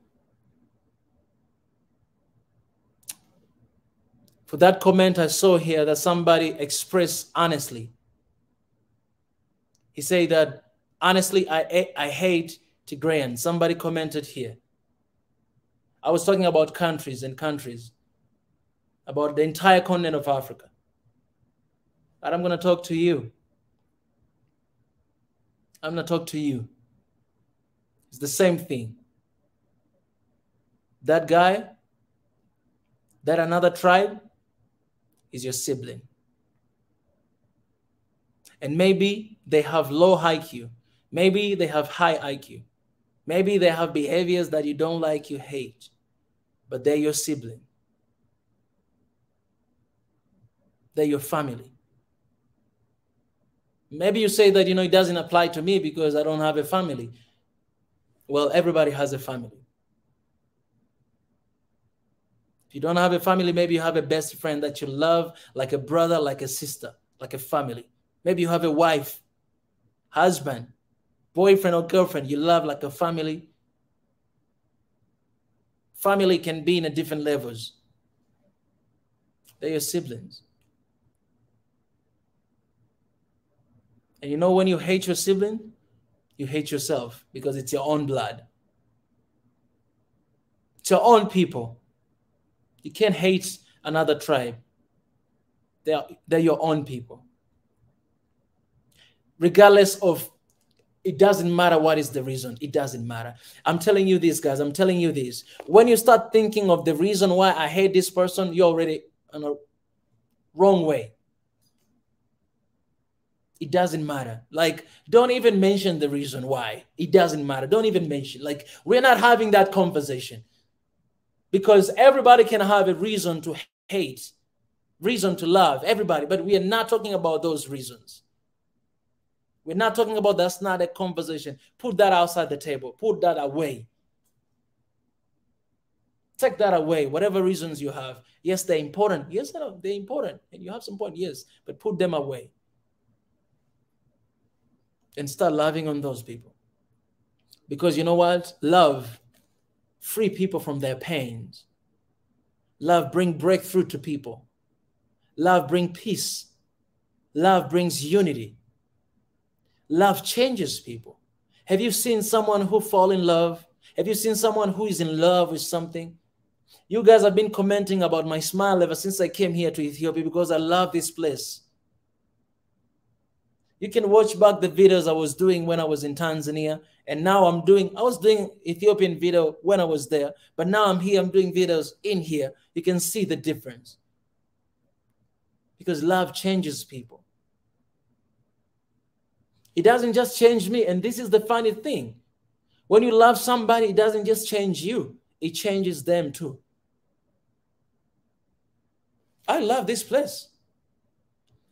for that comment I saw here that somebody expressed honestly. He said that, honestly, I hate Tigrayan. Somebody commented here. I was talking about countries and countries, about the entire continent of Africa. But I'm going to talk to you. I'm going to talk to you. It's the same thing. That guy, that another tribe, is your sibling. And maybe they have low IQ. Maybe they have high IQ. Maybe they have behaviors that you don't like, you hate. But they're your sibling. They're your family. Maybe you say that, it doesn't apply to me because I don't have a family. Well, everybody has a family. If you don't have a family, maybe you have a best friend that you love like a brother, like a sister, like a family. Maybe you have a wife, husband, boyfriend or girlfriend you love like a family. Family can be in a different levels. They're your siblings. And when you hate your sibling, you hate yourself because it's your own blood. It's your own people. You can't hate another tribe. They're your own people. Regardless of, it doesn't matter what is the reason. It doesn't matter. I'm telling you this, guys. I'm telling you this. When you start thinking of the reason why I hate this person, you're already on a wrong way. It doesn't matter. Like, don't even mention the reason why. It doesn't matter. Don't even mention. Like, we're not having that conversation, because everybody can have a reason to hate, reason to love, everybody, but we are not talking about those reasons. We're not talking about, that's not a conversation. Put that outside the table. Put that away. Take that away. Whatever reasons you have. Yes, they're important. Yes, they're important. And you have some point, yes, but put them away. And start loving on those people. Because you know what? Love free people from their pains. Love brings breakthrough to people. Love brings peace. Love brings unity. Love changes people. Have you seen someone who fall in love? Have you seen someone who is in love with something? You guys have been commenting about my smile ever since I came here to Ethiopia, because I love this place. You can watch back the videos I was doing when I was in Tanzania, and now I was doing Ethiopian video when I was there, but now I'm here, I'm doing videos in here. You can see the difference. Because love changes people. It doesn't just change me, and this is the funny thing. When you love somebody, it doesn't just change you, it changes them too. I love this place.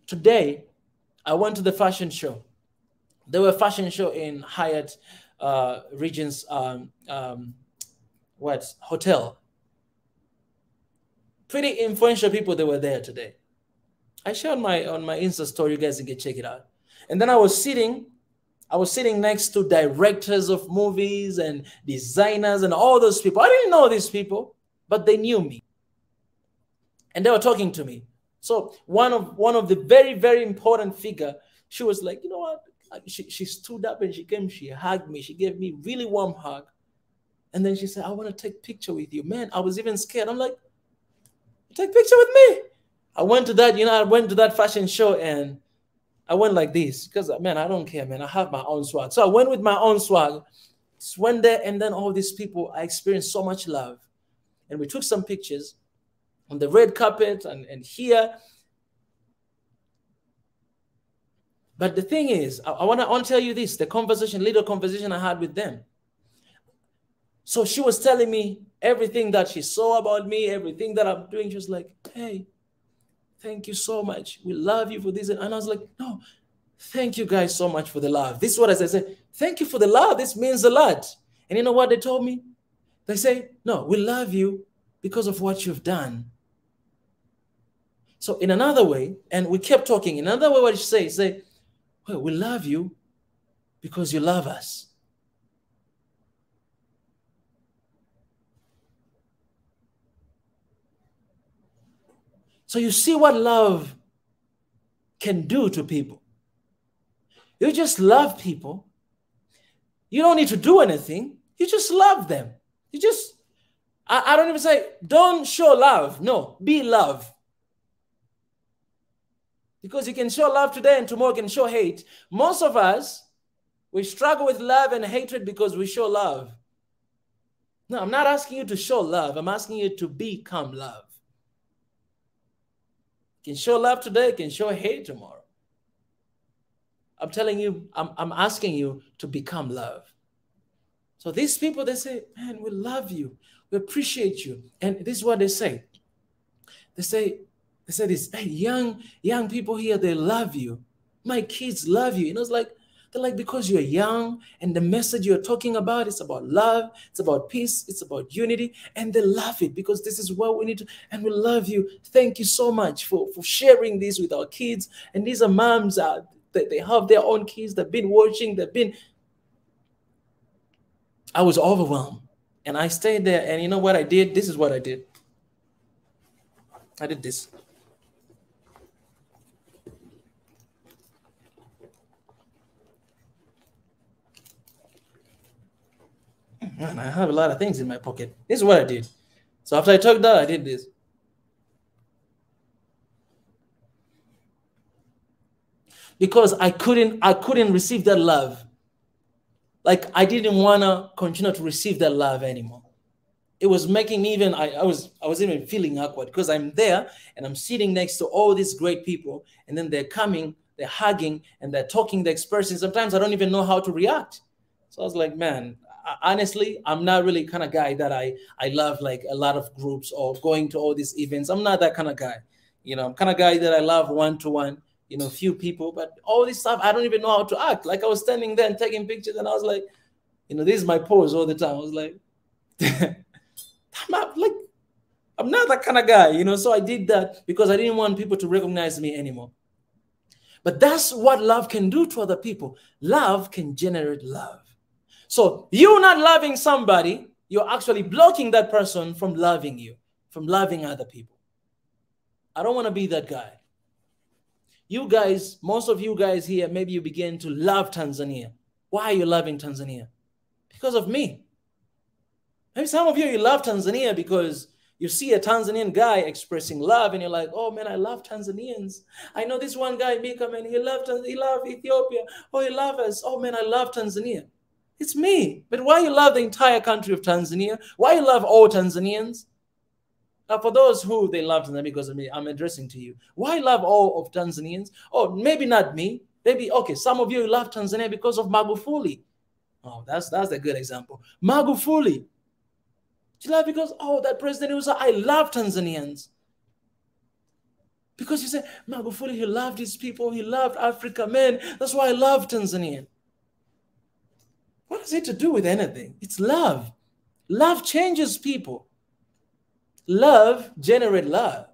Today, I went to the fashion show. There were a fashion show in Hyatt Regent's hotel. Pretty influential people that were there today. I shared on my Insta story. You guys can check it out. And then I was sitting next to directors of movies and designers and all those people. I didn't know these people, but they knew me. And they were talking to me. So one of the very, very important figure, she was like, you know what? She stood up and she came, she hugged me. She gave me a really warm hug. And then she said, I want to take a picture with you. Man, I was even scared. I'm like, take a picture with me? I went to that fashion show and I went like this because, man, I don't care, man. I have my own swag. So I went with my own swag, just went there, and then all these people, I experienced so much love. And we took some pictures on the red carpet and here. But the thing is, I want to tell you this, little conversation I had with them. So she was telling me everything that she saw about me, everything that I'm doing. She was like, hey, thank you so much. We love you for this. And I was like, no, thank you guys so much for the love. This is what I said. Thank you for the love. This means a lot. And you know what they told me? They say, no, we love you because of what you've done. So in another way, and we kept talking, in another way, what you say, well, we love you because you love us. So you see what love can do to people. You just love people. You don't need to do anything. You just love them. I don't even say, don't show love. No, be love. Because you can show love today and tomorrow you can show hate. Most of us, we struggle with love and hatred because we show love. No, I'm not asking you to show love. I'm asking you to become love. You can show love today, you can show hate tomorrow. I'm telling you, I'm asking you to become love. So these people, they say, man, we love you. We appreciate you. And this is what they say. They say this, hey, young people here, they love you. My kids love you. You know, they're like, because you're young and the message you're talking about is about love, it's about peace, it's about unity, and they love it because this is what we need to, and we love you. Thank you so much for sharing this with our kids. And these are moms, they have their own kids, they've been watching, I was overwhelmed. And I stayed there, and you know what I did? This is what I did. I did this. Man, I have a lot of things in my pocket. This is what I did. So after I talked that, I did this. Because I couldn't receive that love. Like, I didn't want to continue to receive that love anymore. It was making me even, I was even feeling awkward because I'm there and I'm sitting next to all these great people, and then they're coming they're hugging and they're talking, they're expressing. Sometimes I don't even know how to react. So I was like, man, honestly, I'm not really kind of guy that I love like a lot of groups or going to all these events. I'm not that kind of guy. You know, I'm kind of guy that I love one-to-one, you know, few people, but all this stuff, I don't even know how to act. Like I was standing there and taking pictures and I was like, you know, this is my pose all the time. I was like, I'm not that kind of guy, you know. So I did that because I didn't want people to recognize me anymore. But that's what love can do to other people. Love can generate love. So you not loving somebody, you're actually blocking that person from loving you, from loving other people. I don't want to be that guy. You guys, most of you guys here, maybe you begin to love Tanzania. Why are you loving Tanzania? Because of me. Maybe some of you love Tanzania because you see a Tanzanian guy expressing love and you're like, oh man, I love Tanzanians. I know this one guy, Mika, man, he loved Ethiopia. Oh, he loves us. Oh man, I love Tanzania. It's me. But why you love the entire country of Tanzania? Why you love all Tanzanians? For those who they love Tanzania, because of me, I'm addressing to you. Why love all of Tanzanians? Oh, maybe not me. Maybe, okay, some of you love Tanzania because of Magufuli. Oh, that's a good example. Magufuli. You love because, oh, that president was, I love Tanzanians. Because you say, Magufuli, he loved his people, he loved Africa, man. That's why I love Tanzania. What has it to do with anything? It's love. Love changes people. Love generates love.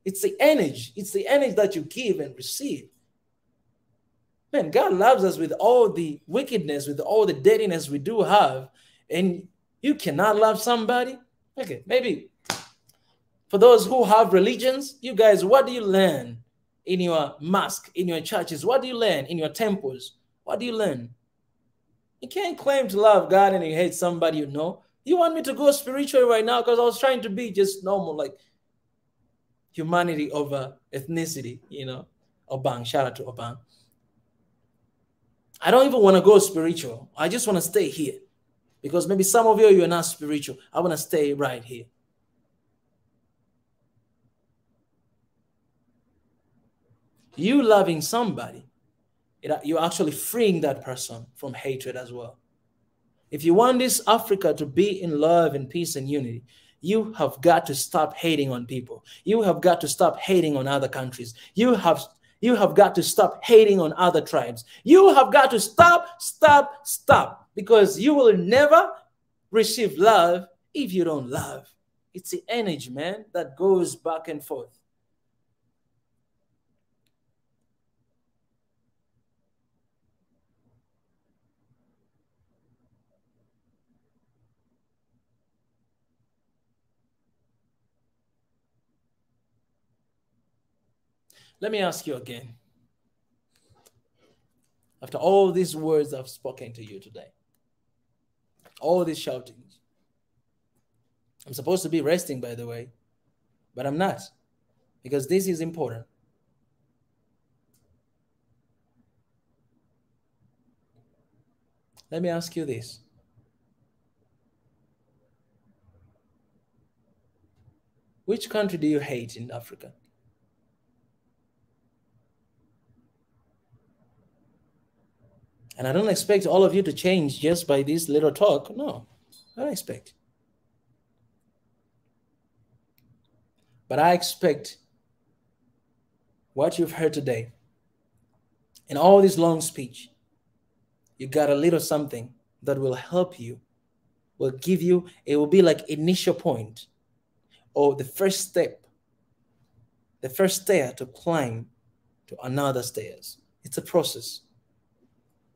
It's the energy. It's the energy that you give and receive. Man, God loves us with all the wickedness, with all the dirtiness we do have. And you cannot love somebody. Okay, maybe for those who have religions, you guys, what do you learn in your mosque, in your churches? What do you learn in your temples? What do you learn? You can't claim to love God and you hate somebody you know. You want me to go spiritual right now because I was trying to be just normal, like humanity over ethnicity, you know. Obang, shout out to Obang. I don't even want to go spiritual. I just want to stay here. Because maybe some of you are not spiritual. I want to stay right here. You loving somebody, you're actually freeing that person from hatred as well. If you want this Africa to be in love and peace and unity, you have got to stop hating on people. You have got to stop hating on other countries. You have got to stop hating on other tribes. You have got to stop. Because you will never receive love if you don't love. It's the energy, man, that goes back and forth. Let me ask you again. After all these words I've spoken to you today, all these shoutings, I'm supposed to be resting, by the way, but I'm not, because this is important. Let me ask you this. Which country do you hate in Africa? And I don't expect all of you to change just by this little talk. No, I don't expect. But I expect what you've heard today in all this long speech, you got a little something that will help you, will give you, it will be like initial point or the first step, the first stair to climb to another stairs. It's a process.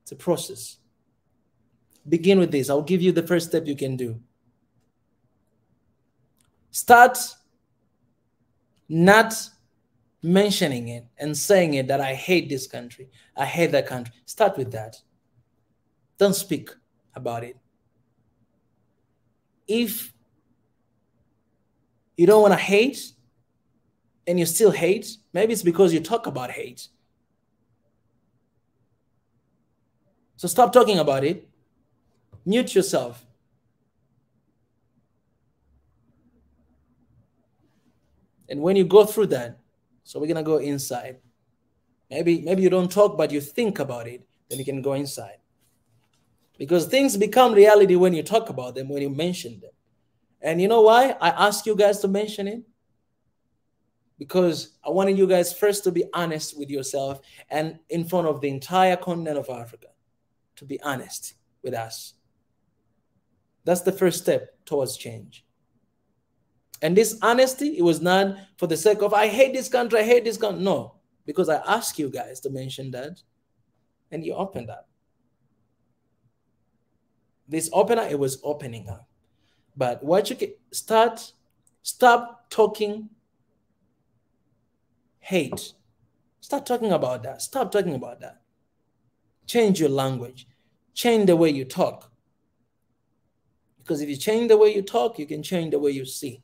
It's a process. Begin with this. I'll give you the first step you can do. Start not mentioning it and saying it that I hate this country. I hate that country. Start with that. Don't speak about it. If you don't want to hate and you still hate, maybe it's because you talk about hate. So stop talking about it. Mute yourself. And when you go through that, so we're going to go inside. Maybe you don't talk, but you think about it. Then you can go inside. Because things become reality when you talk about them, when you mention them. And you know why I ask you guys to mention it? Because I wanted you guys first to be honest with yourself and in front of the entire continent of Africa, to be honest with us. That's the first step towards change. And this honesty, it was not for the sake of, I hate this country, I hate this country. No, because I asked you guys to mention that, and you opened up. This opener, it was opening up. But what you can stop talking hate. Start talking about that. Stop talking about that. Change your language. Change the way you talk. Because if you change the way you talk, you can change the way you see.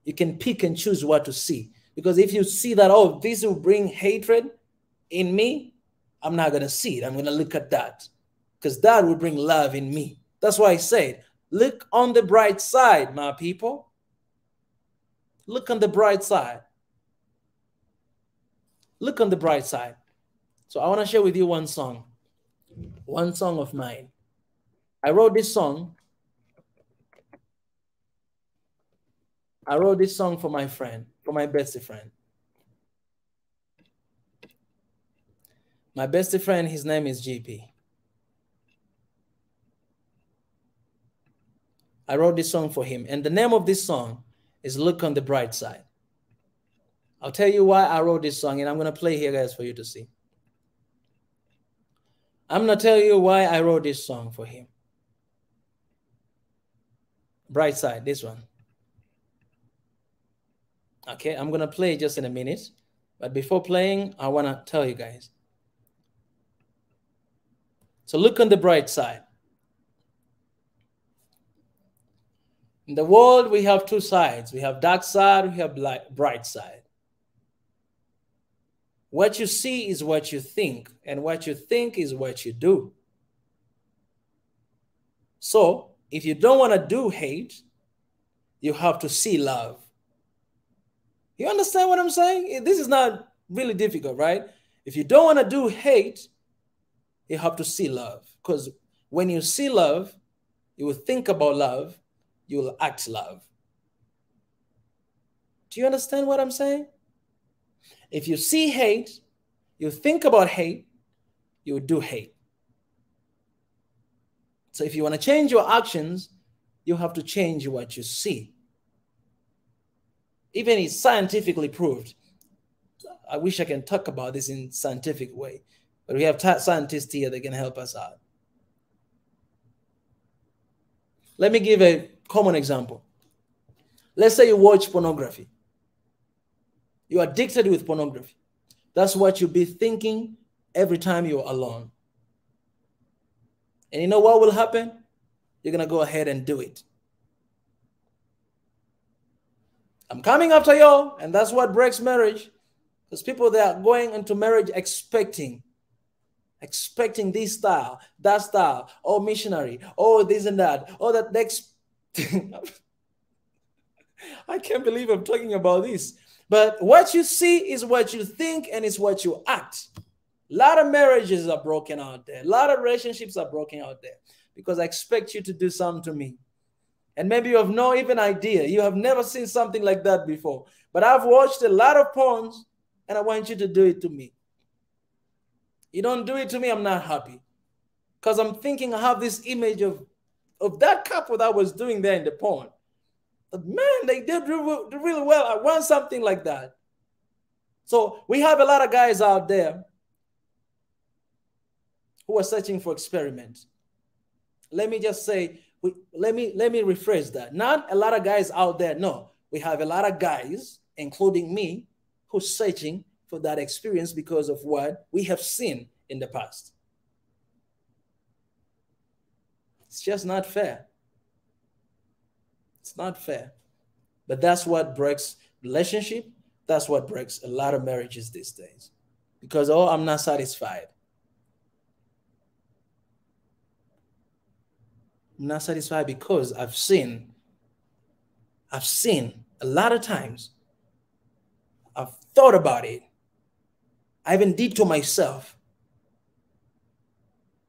You can pick and choose what to see. Because if you see that, oh, this will bring hatred in me, I'm not going to see it. I'm going to look at that. Because that will bring love in me. That's why I said, look on the bright side, my people. Look on the bright side. Look on the bright side. So I want to share with you one song of mine. I wrote this song. I wrote this song for my friend, for my bestie friend. My bestie friend, his name is GP. I wrote this song for him. And the name of this song is Look on the Bright Side. I'll tell you why I wrote this song, and I'm going to play here, guys, for you to see. I'm going to tell you why I wrote this song for him. Bright Side, this one. Okay, I'm going to play just in a minute. But before playing, I want to tell you guys. So look on the bright side. In the world, we have two sides. We have dark side, we have bright side. What you see is what you think, and what you think is what you do. So, if you don't want to do hate, you have to see love. You understand what I'm saying? This is not really difficult, right? If you don't want to do hate, you have to see love. Because when you see love, you will think about love, you will act love. Do you understand what I'm saying? If you see hate, you think about hate, you will do hate. So if you want to change your actions, you have to change what you see. Even it's scientifically proved. I wish I can talk about this in scientific way, but we have scientists here that can help us out. Let me give a common example. Let's say you watch pornography. You're addicted with pornography. That's what you'll be thinking every time you're alone. And you know what will happen? You're going to go ahead and do it. I'm coming after you, and that's what breaks marriage. Because people, they are going into marriage expecting this style, that style, oh, missionary, oh, this and that, oh, that next. I can't believe I'm talking about this. But what you see is what you think, and it's what you act. A lot of marriages are broken out there. A lot of relationships are broken out there because I expect you to do something to me. And maybe you have no even idea. You have never seen something like that before. But I've watched a lot of porns, and I want you to do it to me. You don't do it to me, I'm not happy. Because I'm thinking I have this image of that couple that was doing there in the porn. But man, they did really well. I want something like that. So we have a lot of guys out there who are searching for experiments. Let me just say, let me rephrase that. Not a lot of guys out there. No, we have a lot of guys, including me, who's searching for that experience because of what we have seen in the past. It's just not fair. It's not fair. But that's what breaks relationship. That's what breaks a lot of marriages these days. Because, oh, I'm not satisfied. I'm not satisfied because I've seen a lot of times, I've thought about it. I even did to myself.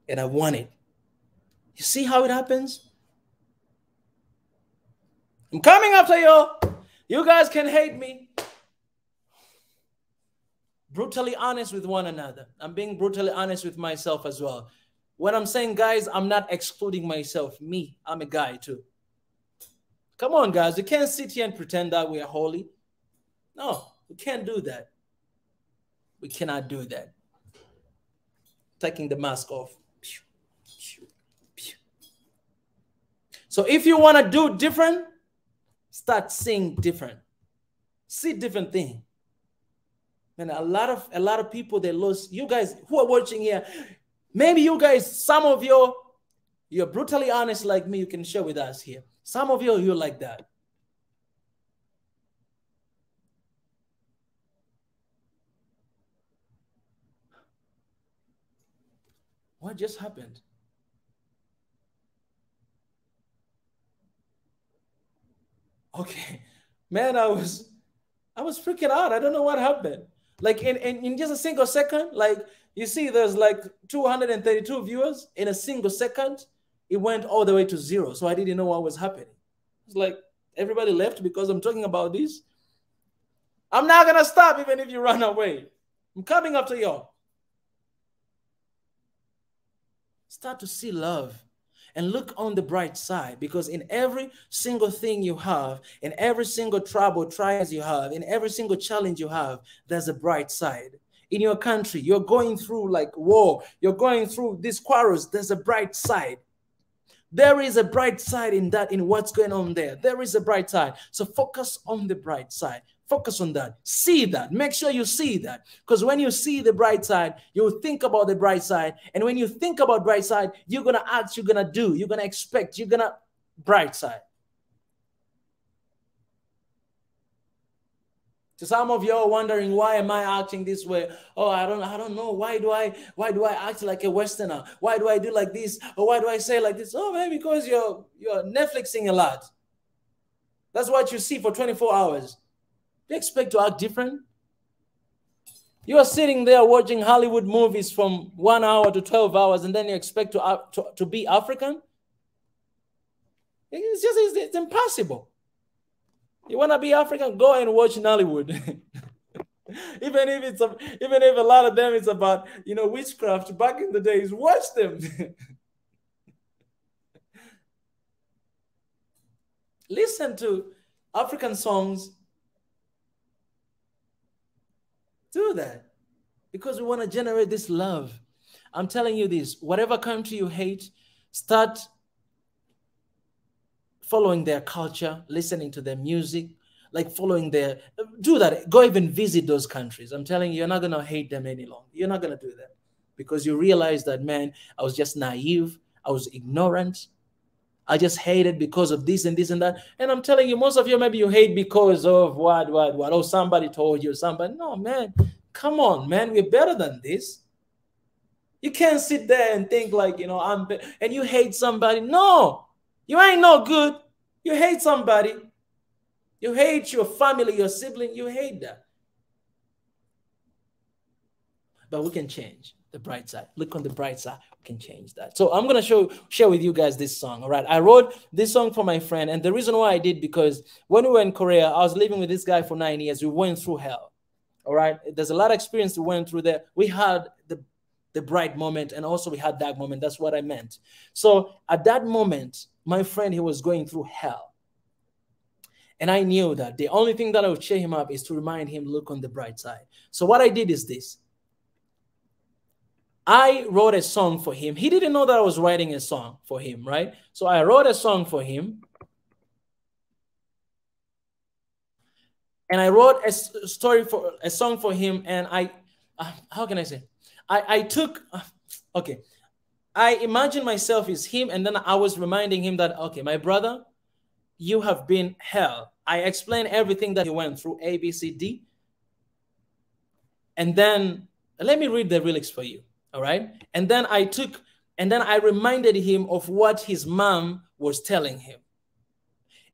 And I want it. You see how it happens? I'm coming after you. You guys can hate me. Brutally honest with one another. I'm being brutally honest with myself as well. When I'm saying guys, I'm not excluding myself. Me, I'm a guy too. Come on, guys. We can't sit here and pretend that we are holy. No, we can't do that. We cannot do that. Taking the mask off. So if you want to do different, start seeing different. See different thing. And a lot of people, they lost. You guys who are watching here, maybe you guys, some of you, you're brutally honest like me. You can share with us here. Some of you, you're like that. What just happened? Okay, man, I was freaking out. I don't know what happened. Like in just a single second, like you see, there's like 232 viewers in a single second. It went all the way to 0. So I didn't know what was happening. It's like everybody left because I'm talking about this. I'm not gonna stop even if you run away. I'm coming up to y'all. Start to see love. And look on the bright side, because in every single thing you have, in every single trouble, trials you have, in every single challenge you have, there's a bright side. In your country, you're going through like war, you're going through these quarrels, there's a bright side. There is a bright side in that, in what's going on there. There is a bright side. So focus on the bright side. Focus on that. See that. Make sure you see that. Because when you see the bright side, you'll think about the bright side. And when you think about bright side, you're going to act, you're going to do, you're going to expect, you're going to bright side. So some of you are wondering, why am I acting this way? Oh, I don't know. Why do I act like a Westerner? Why do I do like this? Or why do I say like this? Oh, maybe because you're Netflixing a lot. That's what you see for 24 hours. Do you expect to act different? You are sitting there watching Hollywood movies from 1 hour to 12 hours, and then you expect to be African? It's impossible. You want to be African? Go and watch Nollywood. even if a lot of them is about witchcraft back in the days, watch them. Listen to African songs. Do that, because we want to generate this love. I'm telling you this, whatever country you hate, start following their culture, listening to their music, like following do that. Go even visit those countries. I'm telling you, you're not going to hate them any longer. You're not going to do that, because you realize that, man, I was just naive. I was ignorant. I just hated because of this and this and that. And I'm telling you, most of you, maybe you hate because of what? Oh, somebody told you, somebody. No, man, come on, man. We're better than this. You can't sit there and think like, and you hate somebody. No, you ain't no good. You hate somebody. You hate your family, your sibling. You hate that. But we can change the bright side. Look on the bright side. We can change that. So I'm going to share with you guys this song. All right. I wrote this song for my friend. And the reason why I did, because when we were in Korea, I was living with this guy for 9 years. We went through hell. All right. There's a lot of experience we went through there. We had the bright moment, and also we had dark moment. That's what I meant. So at that moment, my friend, he was going through hell. And I knew that the only thing that I would cheer him up is to remind him, look on the bright side. So what I did is this. I wrote a song for him. He didn't know that I was writing a song for him, right? So I wrote a song for him. And I wrote a song for him. And how can I say? I imagined myself as him. And then I was reminding him that, okay, my brother, you have been hell. I explained everything that he went through, A, B, C, D. And then let me read the lyrics for you. All right. And then I reminded him of what his mom was telling him.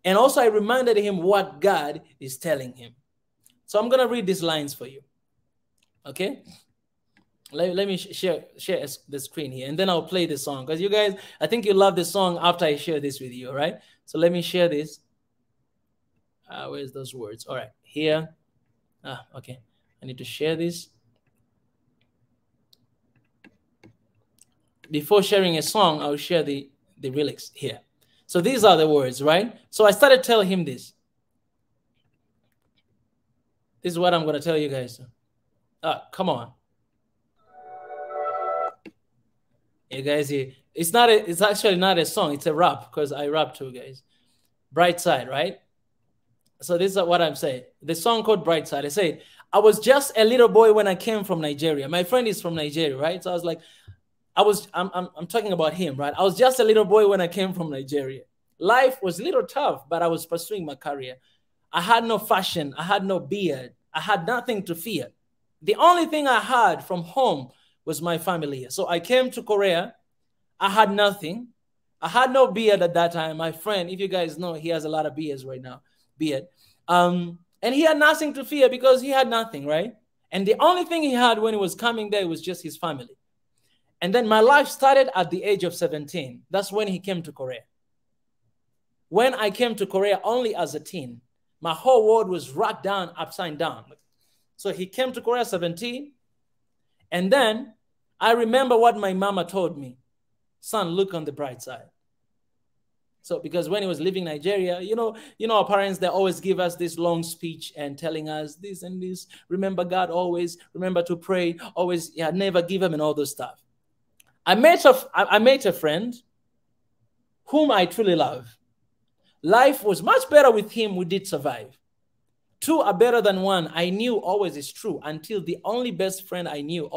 And also I reminded him what God is telling him. So I'm going to read these lines for you. Okay. Let me share the screen here, and then I'll play the song, because you guys, I think you love the song after I share this with you, all right? So let me share this. Where's those words? All right, here. Okay. I need to share this. Before sharing a song, I'll share the lyrics here. So these are the words, right? So I started telling him this. This is what I'm going to tell you guys. Come on. You guys, it's actually not a song. It's a rap, because I rap too, guys. Bright Side, right? So this is what I'm saying. The song called Bright Side. I said, I was just a little boy when I came from Nigeria. My friend is from Nigeria, right? So I was like, I'm talking about him, right? I was just a little boy when I came from Nigeria. Life was a little tough, but I was pursuing my career. I had no fashion. I had no beard. I had nothing to fear. The only thing I had from home was my family. So I came to Korea. I had nothing. I had no beard at that time. My friend, if you guys know, he has a lot of beards right now. And he had nothing to fear because he had nothing, right? And the only thing he had when he was coming there was just his family. And then my life started at the age of 17. That's when he came to Korea. When I came to Korea only as a teen, my whole world was rocked down, upside down. So he came to Korea 17. And then I remember what my mama told me. Son, look on the bright side. So because when he was leaving Nigeria, you know, our parents, they always give us this long speech and telling us this and this. Remember God always, remember to pray, always, never give him and all those stuff. I met a friend whom I truly love. Life was much better with him. We did survive. Two are better than one. I knew always is true until the only best friend I knew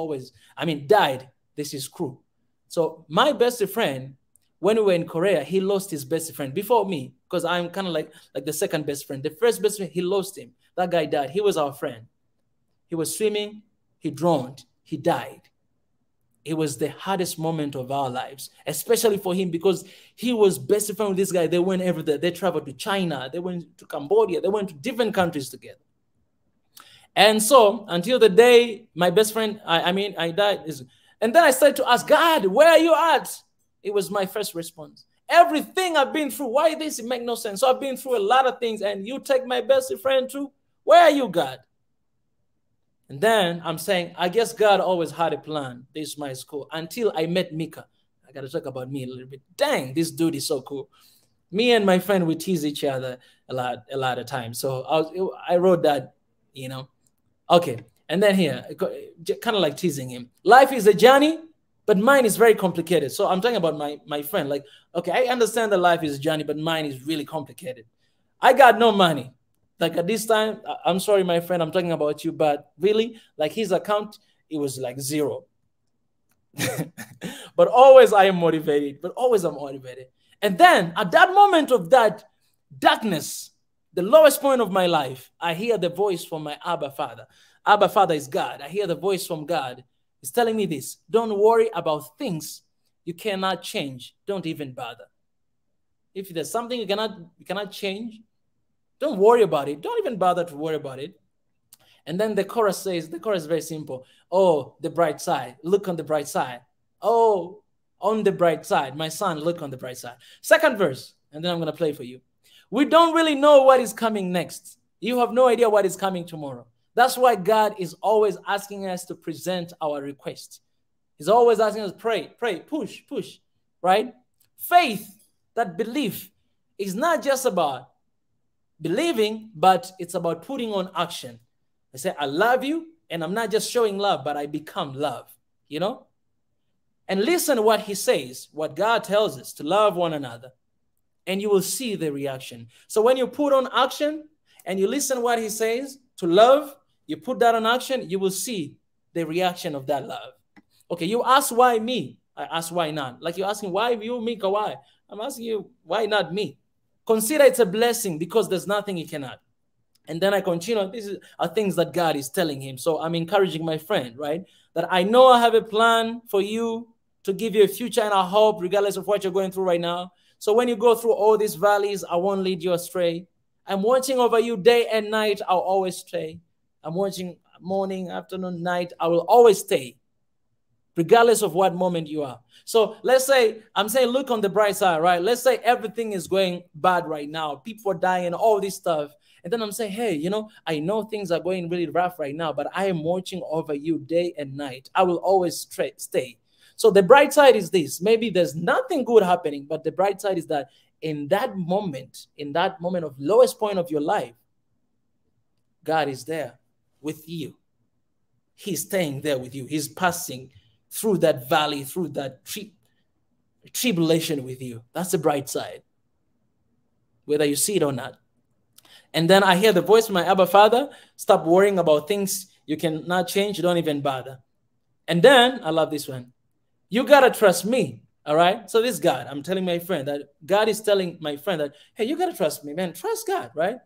died. This is true. So my best friend, when we were in Korea, he lost his best friend before me, because I'm kind of like the second best friend. The first best friend, he lost him. That guy died. He was our friend. He was swimming. He drowned. He died. It was the hardest moment of our lives, especially for him, because he was best friend with this guy. They went everywhere. They traveled to China. They went to Cambodia. They went to different countries together. And so until the day my best friend, I died. And then I started to ask, God, where are you at? It was my first response. Everything I've been through, why this? It makes no sense. So I've been through a lot of things, and you take my best friend too? Where are you, God? And then I'm saying, I guess God always had a plan. This is my school. Until I met Mika. I got to talk about me a little bit. Dang, this dude is so cool. Me and my friend, we tease each other a lot of times. So I wrote that, Okay. And then here, kind of like teasing him. Life is a journey, but mine is very complicated. So I'm talking about my friend. Like, okay, I understand that life is a journey, but mine is really complicated. I got no money. Like at this time, I'm sorry, my friend, I'm talking about you, but really, like his account, it was like 0. But always I am motivated, And then at that moment of that darkness, the lowest point of my life, I hear the voice from my Abba Father. Abba Father is God. I hear the voice from God. He's telling me this: don't worry about things you cannot change. Don't even bother. If there's something you cannot change, don't worry about it. Don't even bother to worry about it. And then the chorus is very simple. Oh, the bright side. Look on the bright side. Oh, on the bright side. My son, look on the bright side. Second verse, and then I'm going to play for you. We don't really know what is coming next. You have no idea what is coming tomorrow. That's why God is always asking us to present our request. He's always asking us, pray, push, right? Faith, that belief, is not just about believing, but it's about putting on action. I say, I love you, and I'm not just showing love, but I become love, And listen to what he says, what God tells us, to love one another, and you will see the reaction. So when you put on action and you listen to what he says, to love, you put that on action, you will see the reaction of that love. Okay, you ask why me? I ask why not? Like you're asking why you, me, why? I'm asking you, why not me? Consider it's a blessing because there's nothing he cannot. And then I continue. These are things that God is telling him. So I'm encouraging my friend, right? That I know I have a plan for you to give you a future and a hope, regardless of what you're going through right now. So when you go through all these valleys, I won't lead you astray. I'm watching over you day and night. I'll always stay. I'm watching morning, afternoon, night. I will always stay. regardless of what moment you are. So let's say, I'm saying, look on the bright side, right? Let's say everything is going bad right now. People are dying, all this stuff. And then I'm saying, hey, you know, I know things are going really rough right now, but I am watching over you day and night. I will always stay. So the bright side is this. Maybe there's nothing good happening, but the bright side is that in that moment of lowest point of your life, God is there with you. He's staying there with you. He's passing through that valley, through that tribulation with you. That's the bright side, whether you see it or not. And then I hear the voice from my Abba Father, stop worrying about things you cannot change. You don't even bother. And then, I love this one. You got to trust me, all right? So this God, I'm telling my friend that God is telling my friend that, hey, you got to trust me, man. Trust God, right?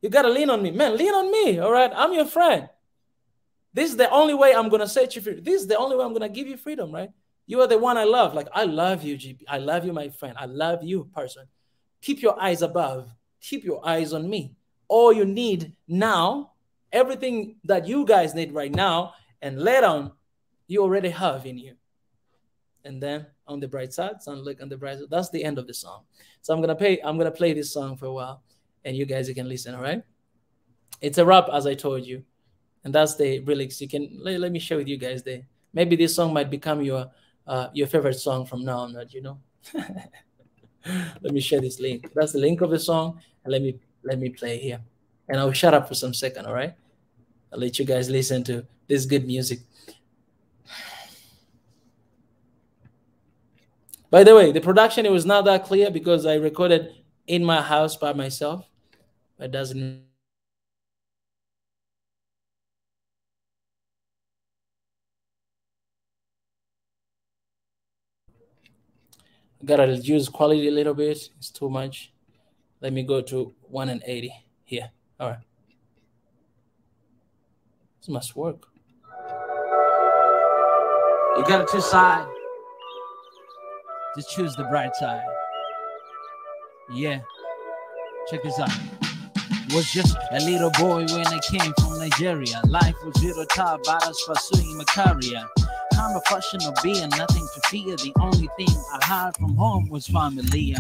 You got to lean on me. Man, lean on me, all right? I'm your friend. This is the only way I'm going to set you free. This is the only way I'm going to give you freedom, right? You are the one I love. Like, I love you, GB. I love you, my friend. I love you, person. Keep your eyes above. Keep your eyes on me. All you need now, everything that you guys need right now, and later on, you already have in you. And then on the bright side, look on the bright side. That's the end of the song. So I'm gonna play this song for a while, and you guys can listen. All right? It's a rap, as I told you, and that's the lyrics. You can let me share with you guys. Maybe this song might become your favorite song from now on. You know. Let me share this link. That's the link of the song, and let me play here, and I'll shut up for some second. All right? I'll let you guys listen to this good music. By the way, the production, it was not that clear because I recorded in my house by myself. It doesn't. I gotta reduce quality a little bit. It's too much. Let me go to 180 here. All right. This must work. You gotta decide to choose the bright side. Yeah. Check this out. Was just a little boy when I came from Nigeria. Life was zero top, but I was pursuing my career. Kind of fashion of being nothing to fear. The only thing I had from home was familiar.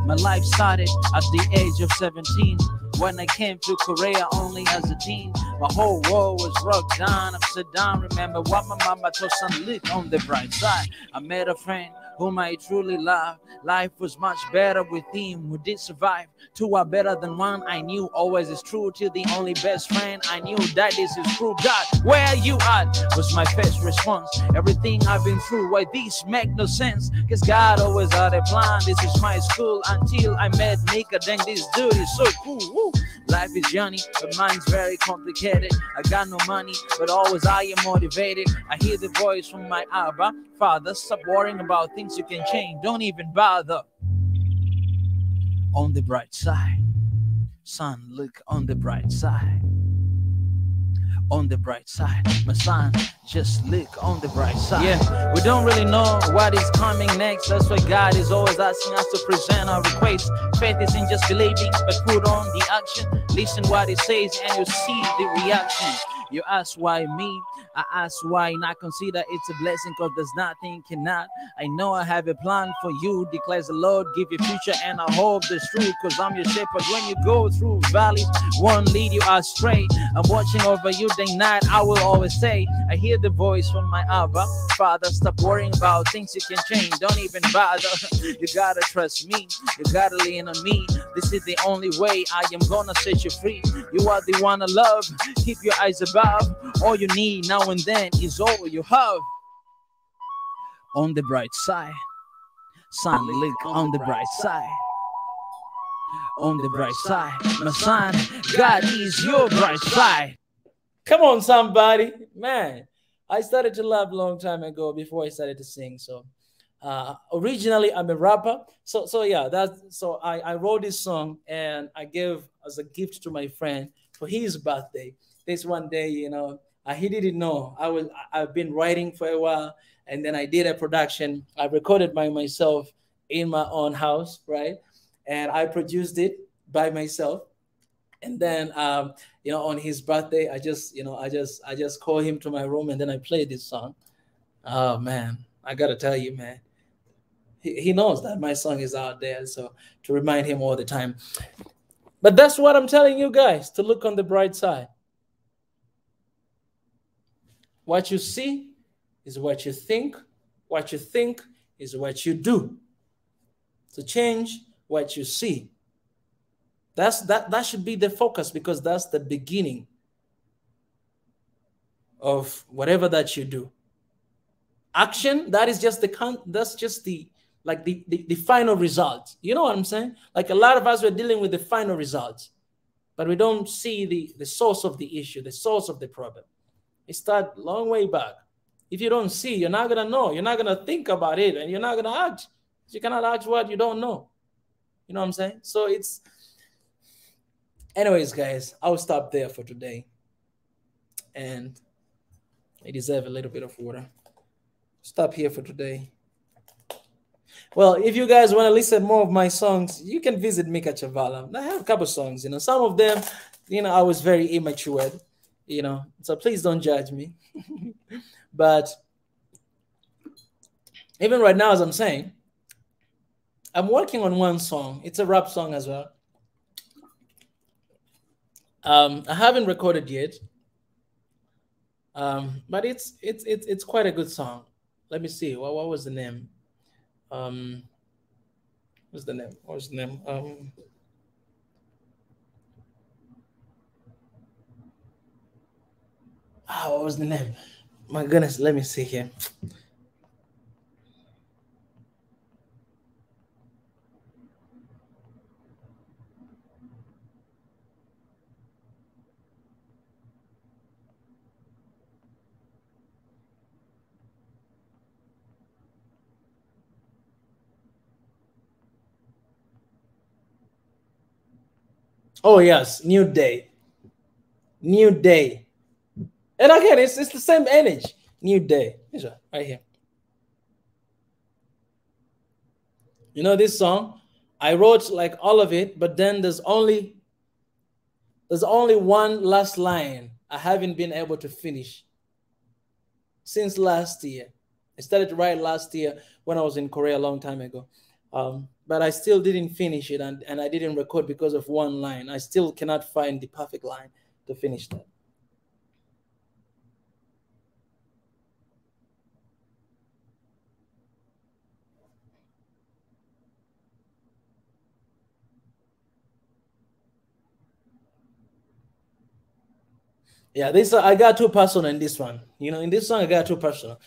My life started at the age of 17 when I came to Korea only as a teen. My whole world was rocked down, upside down. Remember what my mama told son, look on the bright side. I met a friend whom I truly love. Life was much better with him. We did survive. Two are better than one. I knew always is true till the only best friend I knew that this is true. God, where are you at? Was my first response. Everything I've been through, why this make no sense? Cause God always had a plan. This is my school until I met Nika. Then this dude is so cool. Woo. Life is journey, but mine's very complicated. I got no money, but always I am motivated. I hear the voice from my Abba Father. Stop worrying about things you can change. Don't even bother. On the bright side, son, look on the bright side. On the bright side, my son, just look on the bright side. Yeah, we don't really know what is coming next. That's why God is always asking us to present our requests. Faith isn't just believing, but put on the action. Listen what He says and you see the reaction. You ask why me? I ask why not. Consider it's a blessing, cause there's nothing cannot. I know I have a plan for you, declares the Lord. Give you future and I hope that's true, cause I'm your shepherd. When you go through valleys, won't lead you astray. I'm watching over you day and night. I will always say, I hear the voice from my Abba Father. Stop worrying about things you can change. Don't even bother. You gotta trust me. You gotta lean on me. This is the only way I am gonna set you free. You are the one I love. Keep your eyes above. All you need now and then is all you have. On the bright side, son, look on the bright side. On the bright side, my son, God is your bright side. Come on, somebody, man. I started to love a long time ago before I started to sing. So originally I'm a rapper. So yeah, I wrote this song and I gave as a gift to my friend for his birthday. This one day, you know, he didn't know I've been writing for a while, and then I did a production. I recorded by myself in my own house, right? And I produced it by myself. And then you know, on his birthday, I just called him to my room and then I played this song. Oh man, I gotta tell you, man. He knows that my song is out there, so to remind him all the time. But that's what I'm telling you guys, to look on the bright side. What you see is what you think. What you think is what you do. So change what you see. That should be the focus, because that's the beginning of whatever that you do. Action, that is just that's just the like the final result. You know what I'm saying? Like a lot of us, we're dealing with the final result, but we don't see the source of the issue, the source of the problem. It starts long way back. If you don't see, you're not gonna know. You're not gonna think about it, and you're not gonna act. You cannot act what you don't know. You know what I'm saying? So it's, anyways, guys, I'll stop there for today. And I deserve a little bit of water. Stop here for today. Well, if you guys want to listen more of my songs, you can visit Mika Chavala. I have a couple songs, some of them, I was very immature, so please don't judge me. But even right now, as I'm saying, I'm working on one song. It's a rap song as well. I haven't recorded yet, but it's quite a good song. Let me see. What was the name? What's the name? What was the name? What was the name? My goodness, let me see here. Oh yes, New Day. New Day. And again, it's the same energy. New Day. Right here. This song, I wrote like all of it, but then there's only one last line I haven't been able to finish since last year. I started to write last year when I was in Korea a long time ago. But I still didn't finish it, and I didn't record because of one line. I still cannot find the perfect line to finish that. Yeah, this I got too personal in this one. In this song I got too personal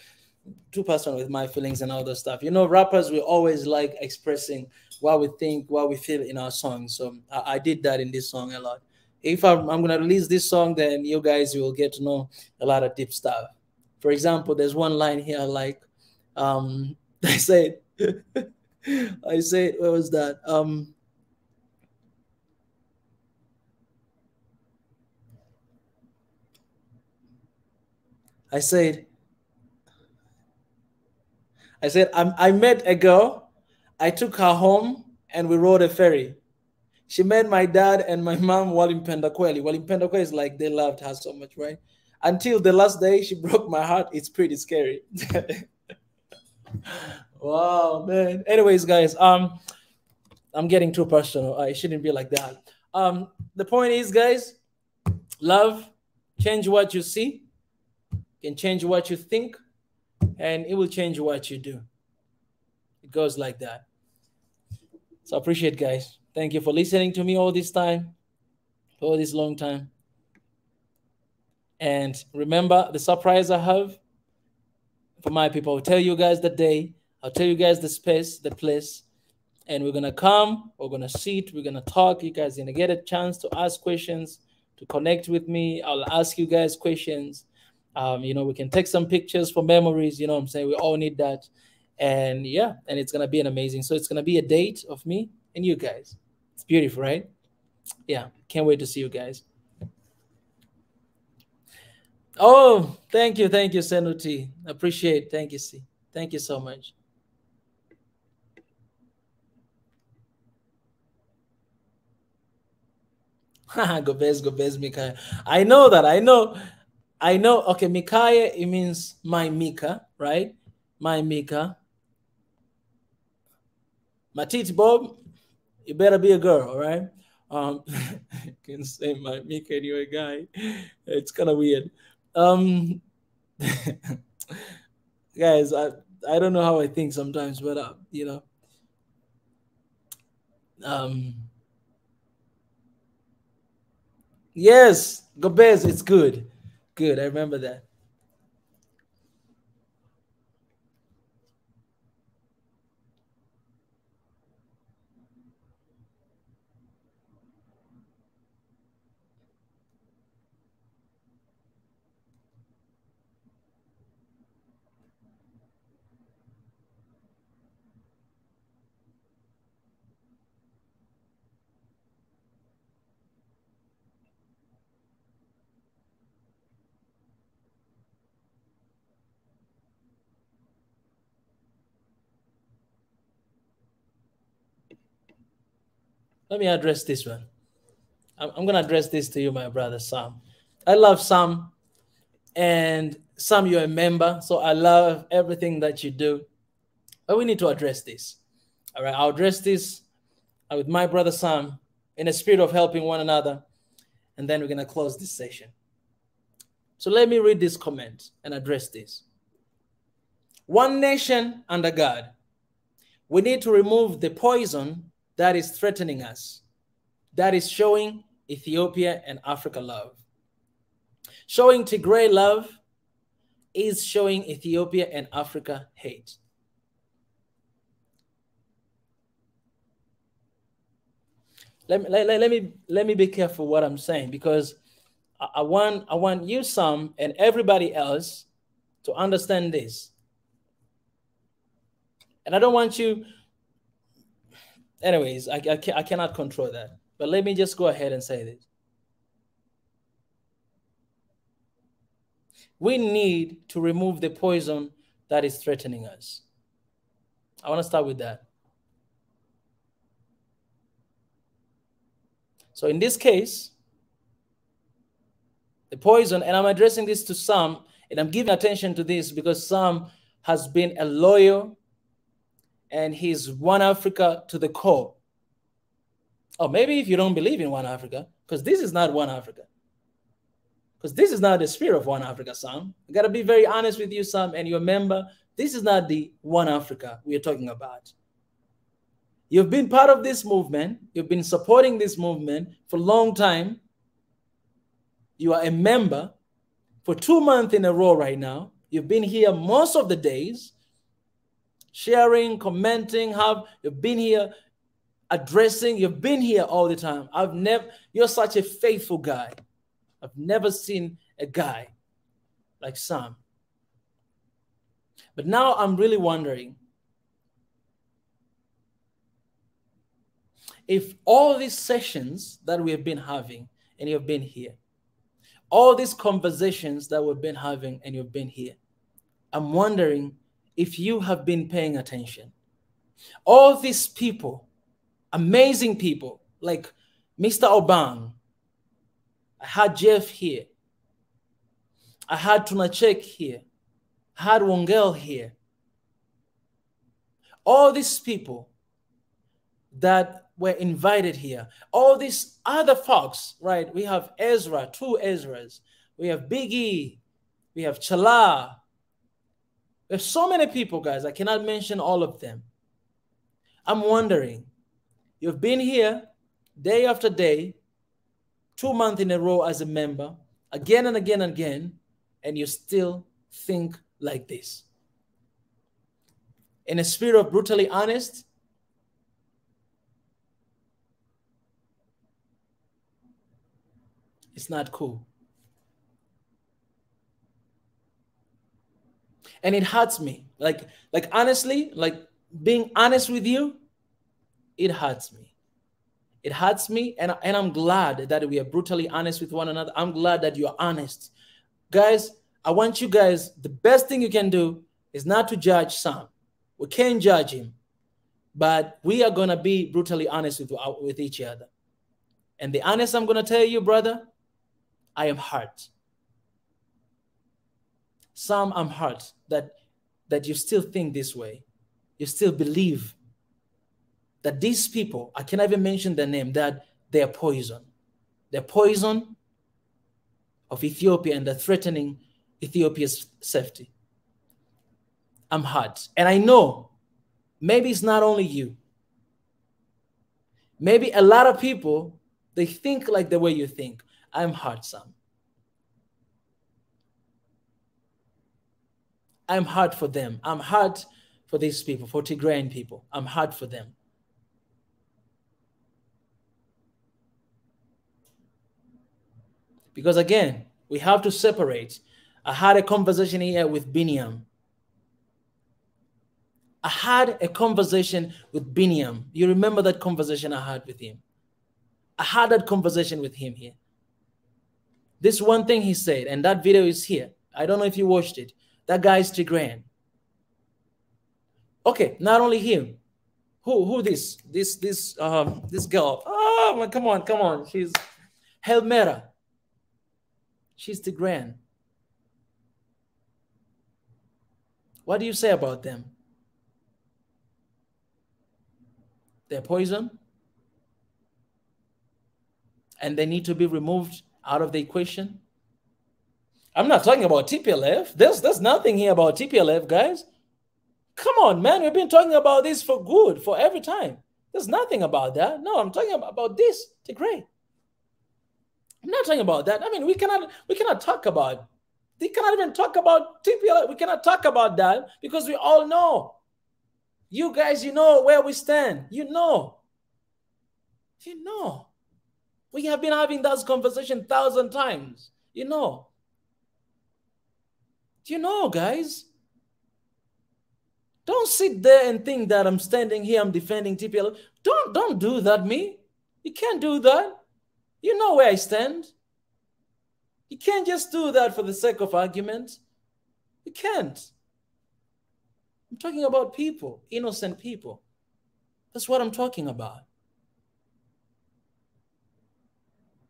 with my feelings and all that stuff. Rappers, we always like expressing what we think, what we feel in our songs. So I did that in this song a lot. If I'm gonna release this song, then you guys will get to know a lot of deep stuff. For example, there's one line here like, I said, what was that? I said, I met a girl, I took her home, and we rode a ferry. She met my dad and my mom while in Pendakweli. While in Pendakweli is like they loved her so much, right? Until the last day, she broke my heart. It's pretty scary. Wow, man. Anyways, guys, I'm getting too personal. I shouldn't be like that. The point is, guys, love, change what you see, can change what you think, and it will change what you do. It goes like that. So I appreciate, guys. Thank you for listening to me all this time, for all this long time. And remember the surprise I have for my people. I'll tell you guys the day. I'll tell you guys the space, the place. And we're going to come. We're going to sit. We're going to talk. You guys are going to get a chance to ask questions, to connect with me. I'll ask you guys questions. We can take some pictures for memories. You know what I'm saying? We all need that. And yeah, and it's going to be an amazing. So it's going to be a date of me and you guys. It's beautiful, right? Yeah. Can't wait to see you guys. Oh, thank you. Thank you, Senuti. Appreciate it. Thank you, C. Thank you so much. Gobez, Mikaya. I know that. I know. Okay, Mikaya, it means my Mika, right? right? My Mika. Matiti Bob, you better be a girl, all right? Can say my Mika and you're a guy. It's kind of weird. Um, guys, I don't know how I think sometimes, but um, yes, Gobez, it's good, good. I remember that. Let me address this one. I'm gonna address this to you, my brother Sam. I love Sam, and Sam, you're a member, so I love everything that you do. But we need to address this. All right, I'll address this with my brother Sam in a spirit of helping one another, and then we're gonna close this session. So let me read this comment and address this. One nation under God. We need to remove the poison that is threatening us, that is showing Ethiopia and Africa love. Showing Tigray love is showing Ethiopia and Africa hate. Let me be careful what I'm saying, because I want you, Sam, and everybody else to understand this. And I don't want you, anyways, I cannot control that. But let me just go ahead and say this. We need to remove the poison that is threatening us. I want to start with that. So in this case, the poison, and I'm addressing this to Sam, and I'm giving attention to this because Sam has been a loyal, and he's One Africa to the core. Or maybe if you don't believe in One Africa, because this is not One Africa. Because this is not the spirit of One Africa, Sam. I got to be very honest with you, Sam, and your member. This is not the One Africa we are talking about. You've been part of this movement. You've been supporting this movement for a long time. You are a member for 2 months in a row right now. You've been here most of the days, sharing, commenting, you've been here addressing, you've been here all the time. You're such a faithful guy. I've never seen a guy like Sam. But now I'm really wondering if all these sessions that we have been having, and you've been here, all these conversations that we've been having and you've been here, I'm wondering if you have been paying attention. All these people, amazing people like Mr. Obang, I had Jeff here, I had Tunachek here, I had Wongel here. All these people that were invited here, all these other folks, right? We have Ezra, 2 Ezras, we have Big E, we have Chala. There's so many people, guys. I cannot mention all of them. I'm wondering, you've been here day after day, 2 months in a row as a member, again and again and again, and you still think like this. In a spirit of brutally honest, it's not cool. And it hurts me. Like honestly, like being honest with you, it hurts me. It hurts me, and I'm glad that we are brutally honest with one another. I'm glad that you're honest. Guys, I want you guys, the best thing you can do is not to judge Sam. We can't judge him, but we are going to be brutally honest with each other. And the honest I'm going to tell you, brother, I am hurt. Sam, I'm hurt that that you still think this way. You still believe that these people, I cannot even mention their name, that they're poison. They're poison of Ethiopia and they're threatening Ethiopia's safety. I'm hurt. And I know maybe it's not only you. Maybe a lot of people, they think like the way you think. I'm hurt, Sam. I'm hurt for them. I'm hurt for these people, for Tigrayan people. I'm hurt for them. Because again, we have to separate. I had a conversation here with Biniam. I had a conversation with Biniam. You remember that conversation I had with him? I had that conversation with him here. This one thing he said, and that video is here. I don't know if you watched it. That guy is Tigrayan. Okay, not only him. Who this girl? Oh, come on. She's Helmera. She's Tigrayan. What do you say about them? They're poison, and they need to be removed out of the equation. I'm not talking about TPLF. There's nothing here about TPLF, guys. Come on, man. We've been talking about this for good, for every time. There's nothing about that. No, I'm talking about this, Tigray. I'm not talking about that. I mean, we cannot talk about, we cannot even talk about TPLF. We cannot talk about that because we all know. You guys, you know where we stand. You know. You know. We have been having that conversation 1,000 times. You know. You know, guys. Don't sit there and think that I'm standing here, I'm defending TPLF. Don't do that, me. You can't do that. You know where I stand. You can't just do that for the sake of argument. You can't. I'm talking about people, innocent people. That's what I'm talking about.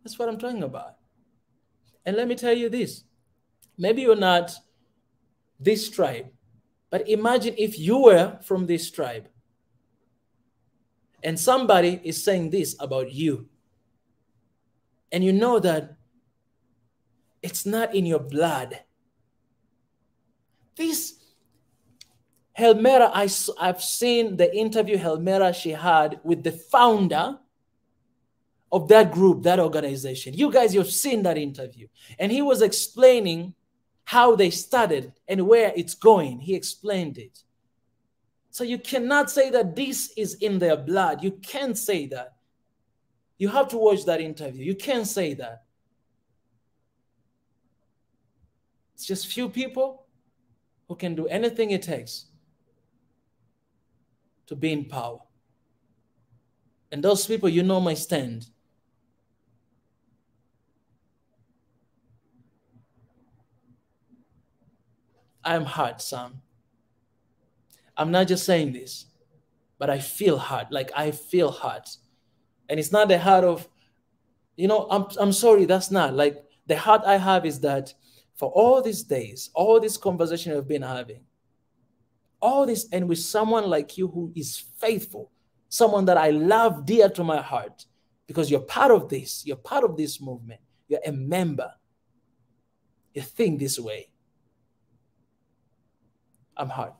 That's what I'm talking about. And let me tell you this. Maybe you're not this tribe, but imagine if you were from this tribe and somebody is saying this about you. And you know that it's not in your blood. This Helmera, I've seen the interview Helmera she had with the founder of that group, that organization. You guys, you've seen that interview. And he was explaining how they started and where it's going. He explained it. So you cannot say that this is in their blood. You can't say that. You have to watch that interview. You can't say that. It's just few people who can do anything it takes to be in power. And those people, you know my stand. I'm hurt, Sam. I'm not just saying this, but I feel hurt. Like I feel hurt. And it's not the heart of, you know, I'm sorry, that's not. Like the heart I have is that for all these days, all this conversation we've been having, all this, and with someone like you who is faithful, someone that I love dear to my heart, because you're part of this, you're part of this movement, you're a member, you think this way. I'm hurt.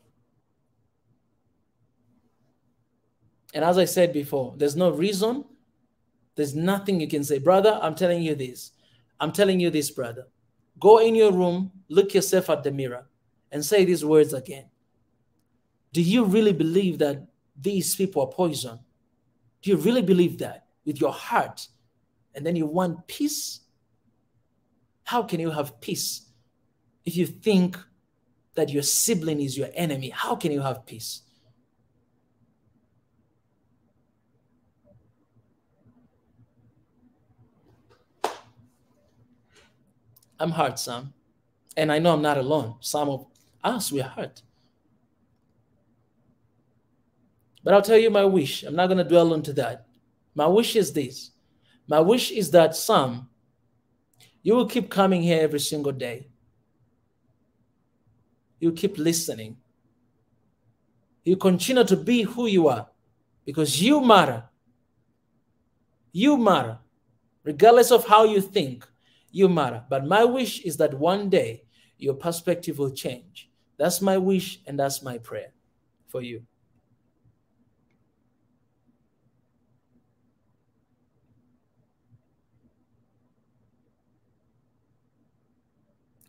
And as I said before, there's no reason, there's nothing you can say. Brother, I'm telling you this. I'm telling you this, brother. Go in your room, look yourself at the mirror, and say these words again. Do you really believe that these people are poison? Do you really believe that with your heart? And then you want peace? How can you have peace if you think that your sibling is your enemy? How can you have peace? I'm hurt, Sam. And I know I'm not alone. Some of us, we're hurt. But I'll tell you my wish. I'm not going to dwell into that. My wish is this. My wish is that, Sam, you will keep coming here every single day. You keep listening. You continue to be who you are because you matter. You matter. Regardless of how you think, you matter. But my wish is that one day your perspective will change. That's my wish and that's my prayer for you.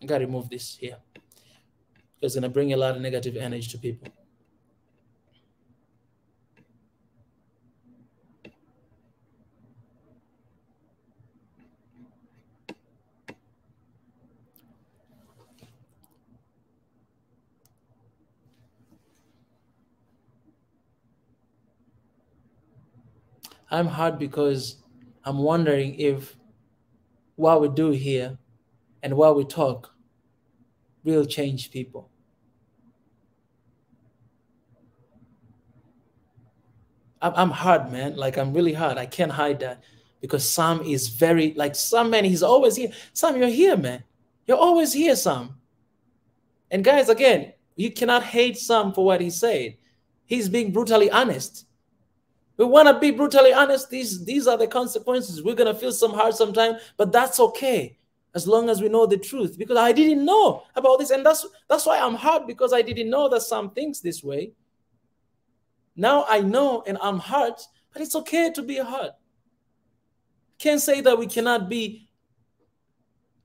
I gotta remove this here. It's gonna bring a lot of negative energy to people. I'm hard because I'm wondering if what we do here and what we talk will change people. I'm hard, man. Like, I'm really hard. I can't hide that because Sam is very, like, Sam, man, he's always here. Sam, you're here, man. You're always here, Sam. And guys, again, you cannot hate Sam for what he said. He's being brutally honest. We want to be brutally honest. These are the consequences. We're going to feel some hard sometime, but that's okay as long as we know the truth. Because I didn't know about this, and that's why I'm hurt, because I didn't know that Sam thinks this way. Now I know, and I'm hurt, but it's okay to be hurt. Can't say that we cannot be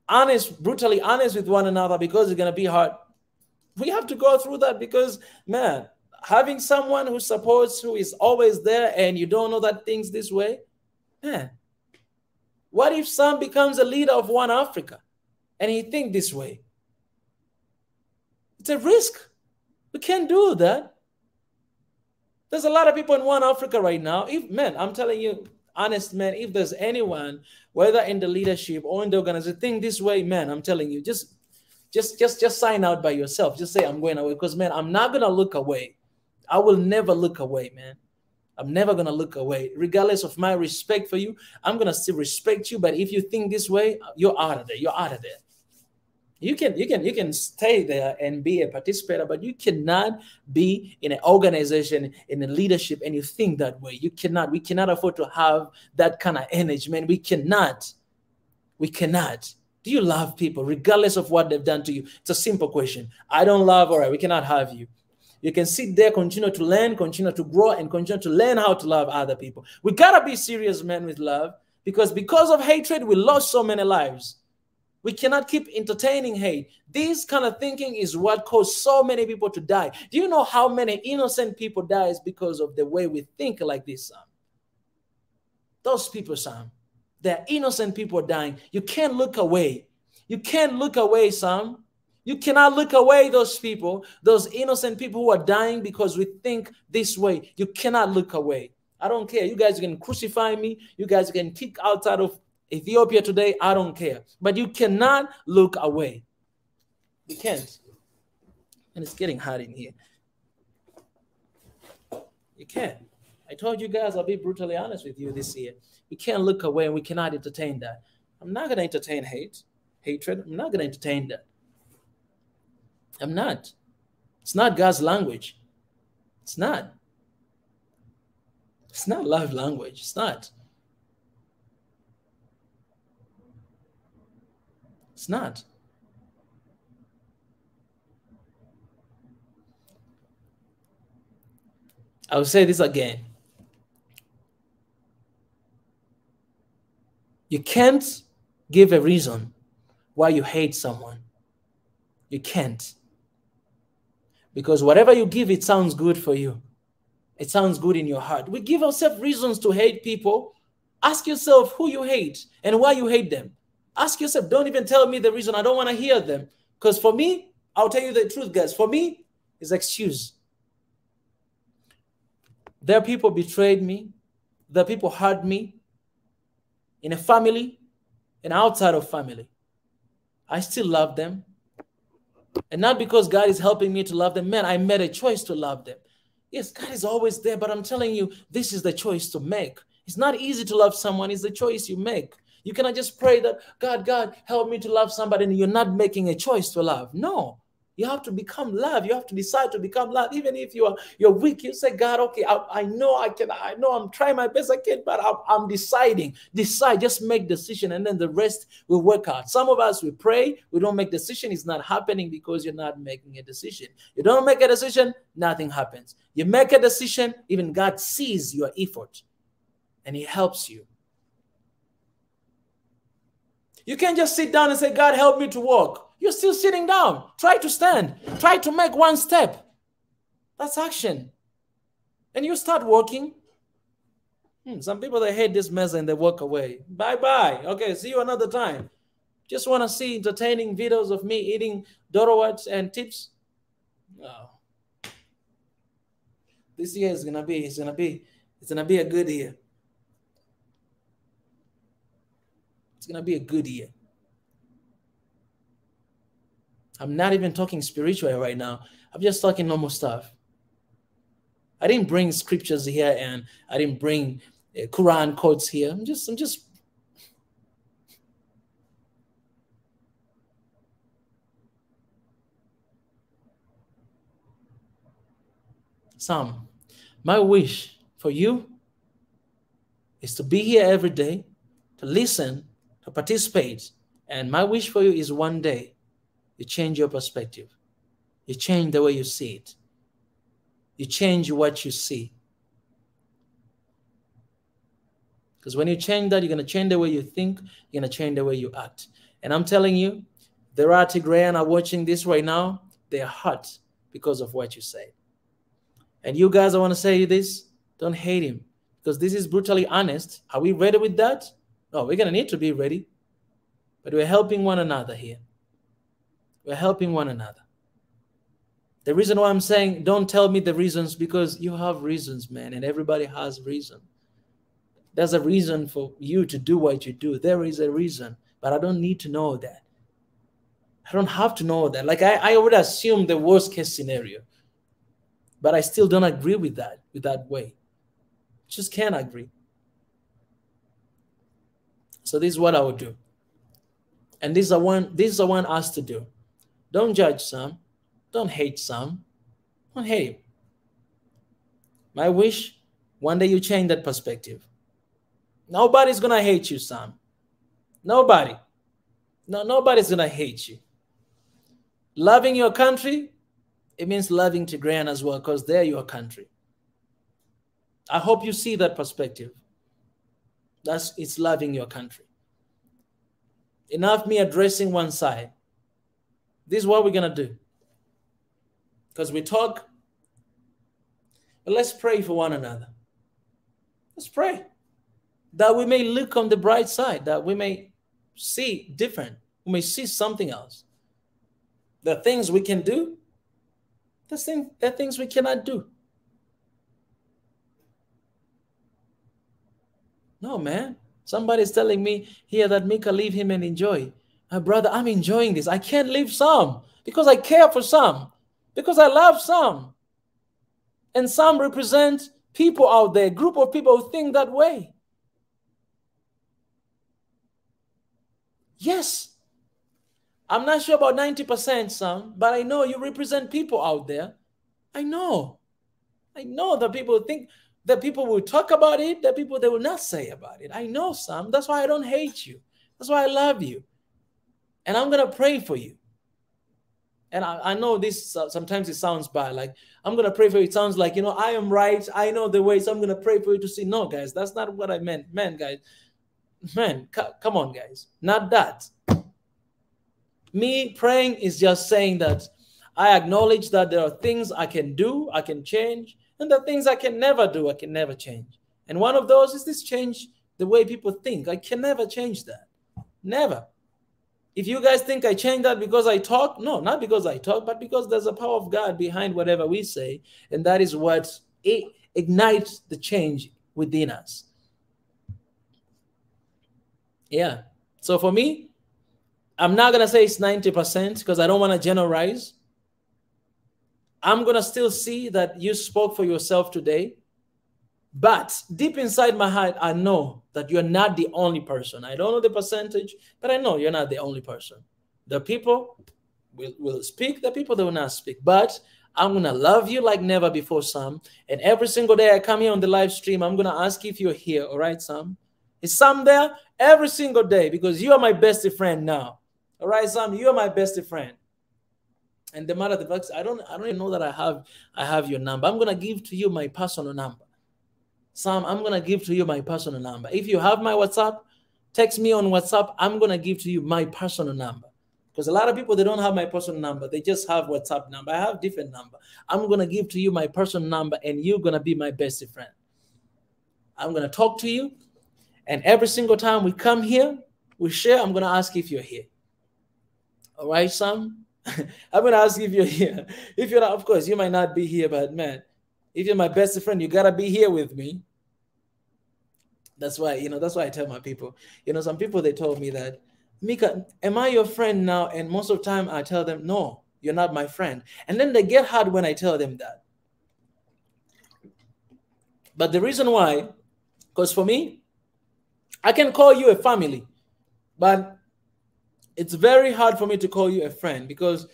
honest, brutally honest with one another because it's going to be hard. We have to go through that because, man, having someone who supports, who is always there, and you don't know that things this way, man, what if Sam becomes a leader of One Africa and he think this way? It's a risk. We can't do that. There's a lot of people in One Africa right now. If, man, I'm telling you, honest, man, if there's anyone, whether in the leadership or in the organization, think this way, man, I'm telling you, just sign out by yourself. Just say, I'm going away. Because, man, I'm not going to look away. I will never look away, man. I'm never going to look away. Regardless of my respect for you, I'm going to still respect you. But if you think this way, you're out of there. You're out of there. You can stay there and be a participator, but you cannot be in an organization, in a leadership, and you think that way. You cannot. We cannot afford to have that kind of energy, man. We cannot. We cannot. Do you love people regardless of what they've done to you? It's a simple question. I don't love, all right, we cannot have you. You can sit there, continue to learn, continue to grow, and continue to learn how to love other people. We got to be serious, man, with love, because of hatred, we lost so many lives. We cannot keep entertaining hate. This kind of thinking is what caused so many people to die. Do you know how many innocent people die because of the way we think like this, Sam? Those people, Sam, they're innocent people dying. You can't look away. You can't look away, Sam. You cannot look away those people, those innocent people who are dying because we think this way. You cannot look away. I don't care. You guys can crucify me. You guys can kick outside of Ethiopia today. I don't care. But you cannot look away. You can't. And it's getting hot in here. You can't. I told you guys I'll be brutally honest with you this year. We can't look away and we cannot entertain that. I'm not going to entertain hatred. I'm not going to entertain that. I'm not. It's not God's language. It's not. It's not love language. It's not. It's not. I will say this again. You can't give a reason why you hate someone. You can't. Because whatever you give, it sounds good for you. It sounds good in your heart. We give ourselves reasons to hate people. Ask yourself who you hate and why you hate them. Ask yourself, don't even tell me the reason. I don't want to hear them. Because for me, I'll tell you the truth, guys. For me, it's excuse. There are people betrayed me. There are people hurt me in a family and outside of family. I still love them. And not because God is helping me to love them. Man, I made a choice to love them. Yes, God is always there, but I'm telling you, this is the choice to make. It's not easy to love someone. It's the choice you make. You cannot just pray that, God, help me to love somebody, and you're not making a choice to love. No, You have to become love. You have to decide to become love. Even if you're weak, you say, God, okay, I know I can. I know I'm trying my best I can, but I'm deciding. Decide, just make decision, and then the rest will work out. Some of us, we pray, we don't make decision. It's not happening because you're not making a decision. You don't make a decision, nothing happens. You make a decision, even God sees your effort, and He helps you. You can't just sit down and say, God, help me to walk. You're still sitting down. Try to stand. Try to make one step. That's action. And you start walking. Some people, they hate this mess and they walk away. Bye-bye. Okay, see you another time. Just want to see entertaining videos of me eating Dorowats and tips? No. This year is gonna be a good year. It's gonna be a good year. I'm not even talking spiritual right now. I'm just talking normal stuff. I didn't bring scriptures here, and I didn't bring Quran quotes here. I'm just my wish for you is to be here every day, to listen, to participate. And my wish for you is one day you change your perspective. You change the way you see it. You change what you see. Because when you change that, you're going to change the way you think. You're going to change the way you act. And I'm telling you, there are Tigrayan are watching this right now. They're hurt because of what you say. And you guys, I want to say this, don't hate him. Because this is brutally honest. Are we ready with that? No, we're going to need to be ready. But we're helping one another here. We're helping one another. The reason why I'm saying don't tell me the reasons, because you have reasons, man, and everybody has reason. There's a reason for you to do what you do. There is a reason, but I don't need to know that. I don't have to know that. Like I would assume the worst case scenario, but I still don't agree with that way. Just can't agree. So this is what I would do. And this is what I want us to do. Don't judge some. Don't hate some. Don't hate him. My wish, one day you change that perspective. Nobody's going to hate you, Sam. Nobody. No, nobody's going to hate you. Loving your country, it means loving Tigrayan as well, because they're your country. I hope you see that perspective. It's loving your country. Enough me addressing one side. This is what we're going to do. Because we talk, but let's pray for one another. Let's pray that we may look on the bright side, that we may see different, we may see something else. The things we can do, the things we cannot do. No, man. Somebody's telling me here that Mika, leave him and enjoy. My brother, I'm enjoying this. I can't leave some because I care for some, because I love some. And some represent people out there, a group of people who think that way. Yes. I'm not sure about 90%, some, but I know you represent people out there. I know that people think, that people will talk about it, that people they will not say about it. I know some. That's why I don't hate you. That's why I love you. And I'm going to pray for you. And I know this, sometimes it sounds bad. Like, I'm going to pray for you. It sounds like, you know, I am right. I know the way. So I'm going to pray for you to see. No, guys, that's not what I meant. Man, guys. Man, come on, guys. Not that. Me praying is just saying that I acknowledge that there are things I can do, I can change, and the things I can never do, I can never change. And one of those is this change the way people think. I can never change that. Never. If you guys think I change that because I talk, no, not because I talk, but because there's a power of God behind whatever we say. And that is what ignites the change within us. Yeah. So for me, I'm not going to say it's 90% because I don't want to generalize. I'm going to still see that you spoke for yourself today. But deep inside my heart, I know that you're not the only person. I don't know the percentage, but I know you're not the only person. The people, will speak, the people that will not speak. But I'm gonna love you like never before, Sam. And every single day I come here on the live stream, I'm gonna ask you if you're here. All right, Sam? Is Sam there? Every single day, because you are my best friend now. All right, Sam, you are my best friend. And the matter of the fact, I don't even know that I have your number. I'm gonna give to you my personal number. Sam, I'm gonna give to you my personal number. If you have my WhatsApp, text me on WhatsApp. I'm gonna give to you my personal number. Because a lot of people, they don't have my personal number. They just have WhatsApp number. I have different number. I'm gonna give to you my personal number, and you're gonna be my best friend. I'm gonna talk to you, and every single time we come here, we share. I'm gonna ask if you're here. All right, Sam? I'm gonna ask if you're here. If you're not, of course, you might not be here, but man, if you're my best friend, you gotta be here with me. That's why, that's why I tell my people. Some people, they told me that, Mika, am I your friend now? And most of the time I tell them, no, you're not my friend. And then they get hard when I tell them that. But the reason why, because for me, I can call you a family, but it's very hard for me to call you a friend, because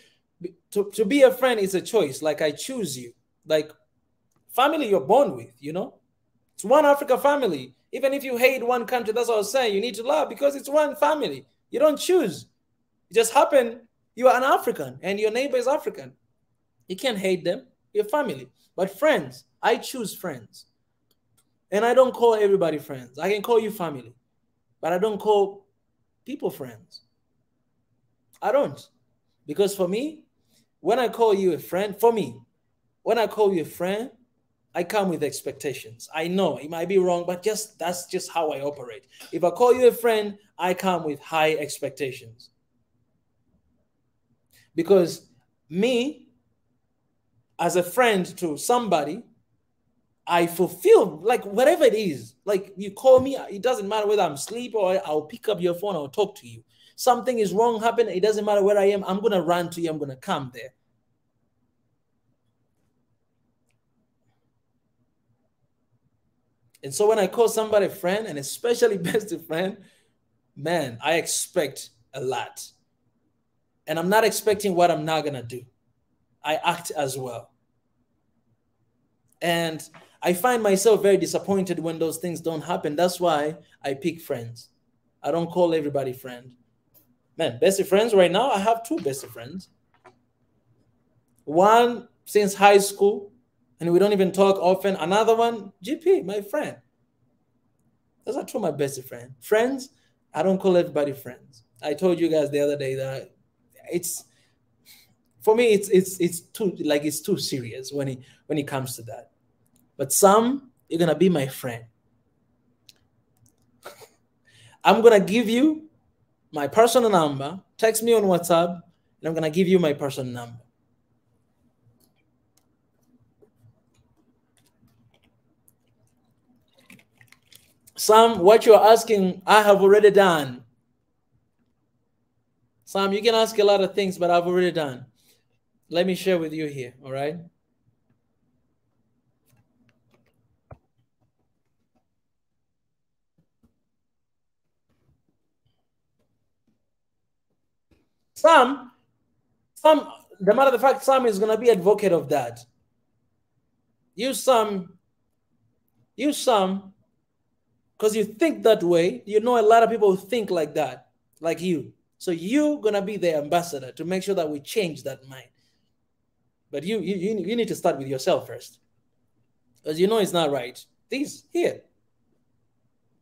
to be a friend is a choice. Like, I choose you. Like, family you're born with, It's one Africa family. Even if you hate one country, that's what I was saying. You need to love, because it's one family. You don't choose. It just happened. You are an African and your neighbor is African. You can't hate them. You're family. But friends, I choose friends. And I don't call everybody friends. I can call you family, but I don't call people friends. I don't. Because for me, when I call you a friend, when I call you a friend, I come with expectations. I know it might be wrong, but that's just how I operate. If I call you a friend, I come with high expectations. Because me, as a friend to somebody, I fulfill, like, whatever it is. Like, you call me, it doesn't matter whether I'm asleep or I'll pick up your phone, I'll talk to you. Something is wrong happened, it doesn't matter where I am, I'm going to run to you, I'm going to come there. And so when I call somebody friend, and especially best friend, man, I expect a lot. And I'm not expecting what I'm not going to do. I act as well. And I find myself very disappointed when those things don't happen. That's why I pick friends. I don't call everybody friend. Man, best friends right now, I have two best friends. One since high school, and we don't even talk often. Another one, GP, my friend. Those are two of my best friends. Friends, I don't call everybody friends. I told you guys the other day that for me, it's too serious when it comes to that. But some, you're gonna be my friend. I'm gonna give you my personal number. Text me on WhatsApp, and I'm gonna give you my personal number. Sam, what you're asking, I have already done. Sam, you can ask a lot of things, but I've already done. Let me share with you here, all right? Sam, the matter of the fact, Sam is going to be advocate of that. You, Sam, because you think that way. A lot of people think like that, like you. So you're going to be the ambassador to make sure that we change that mind. But you need to start with yourself first. Because it's not right. Here.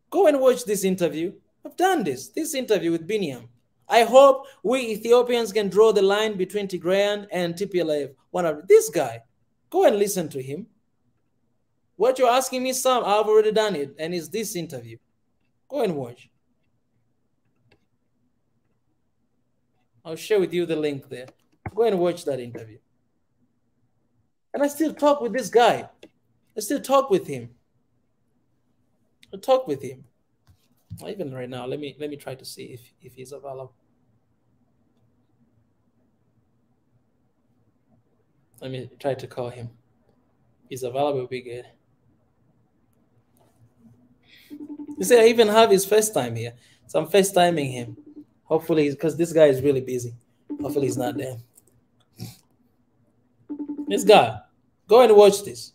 Go and watch this interview. I've done this interview with Biniam. I hope we Ethiopians can draw the line between Tigrayan and TPLF. This guy, go and listen to him. What you're asking me, Sam, I've already done it, and it's this interview. Go and watch. I'll share with you the link there. Go and watch that interview. And I still talk with this guy. I still talk with him. I talk with him. Even right now, let me try to see if he's available. Let me try to call him. If he's available, it'll be good. You see, I even have his FaceTime here. So I'm FaceTiming him. Hopefully, because this guy is really busy. Hopefully he's not there. This guy. Go and watch this.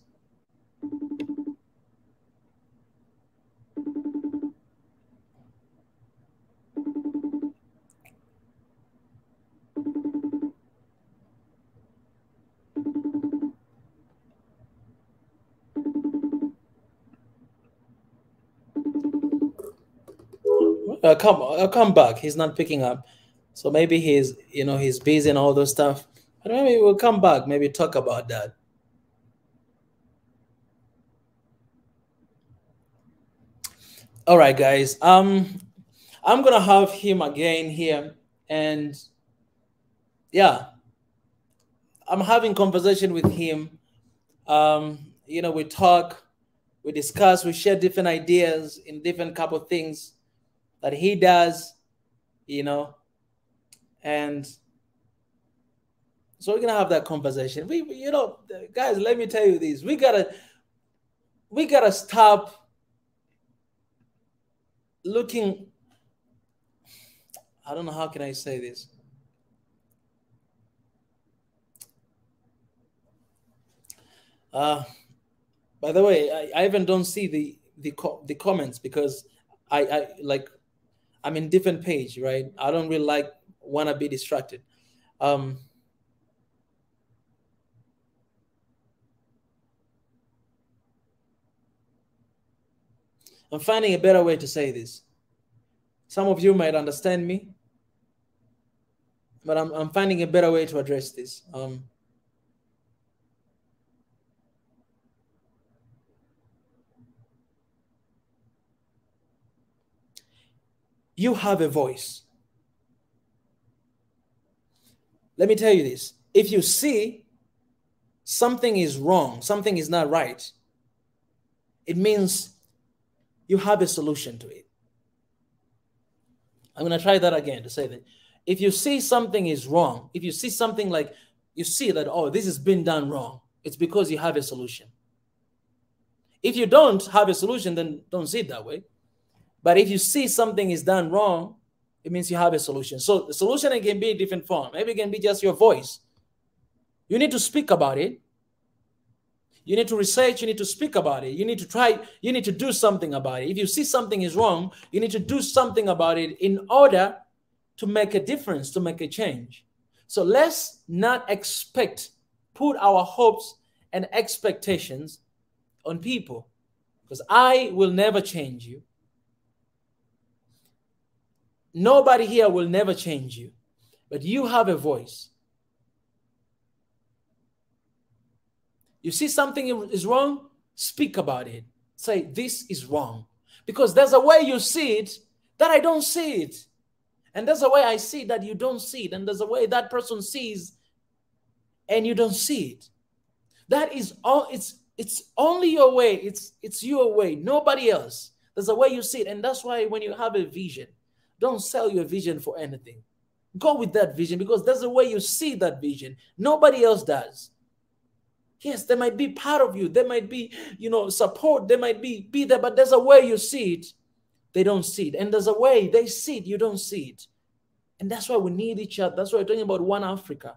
I'll come back. He's not picking up. So maybe he's busy and all those stuff. But maybe we'll come back, maybe talk about that. All right, guys. I'm gonna have him again here, and yeah, I'm having conversation with him. We talk, we discuss, we share different ideas in different couple of things that he does, and so we're gonna have that conversation. Guys, let me tell you this: we gotta stop looking. I don't know how can I say this. By the way, I even don't see the comments because I'm in different page, right? I don't really want to be distracted. I'm finding a better way to say this. Some of you might understand me, but I'm finding a better way to address this. You have a voice. Let me tell you this. If you see something is wrong, something is not right, it means you have a solution to it. I'm going to try that again to say that. If you see something is wrong, if you see something like you see that, oh, this has been done wrong, it's because you have a solution. If you don't have a solution, then don't see it that way. But if you see something is done wrong, it means you have a solution. So the solution can be a different form. Maybe it can be just your voice. You need to speak about it. You need to research. You need to speak about it. You need to try. You need to do something about it. If you see something is wrong, you need to do something about it in order to make a difference, to make a change. So let's not put our hopes and expectations on people, because I will never change you. Nobody here will never change you, but you have a voice. You see something is wrong, speak about it. Say, this is wrong. Because there's a way you see it that I don't see it. And there's a way I see that you don't see it. And there's a way that person sees and you don't see it. That is all. It's only your way. It's your way. Nobody else. There's a way you see it. And that's why when you have a vision, don't sell your vision for anything. Go with that vision because there's a way you see that vision. Nobody else does. Yes, there might be part of you. There might be, support. There might be there, but there's a way you see it. They don't see it. And there's a way they see it. You don't see it. And that's why we need each other. That's why we're talking about one Africa.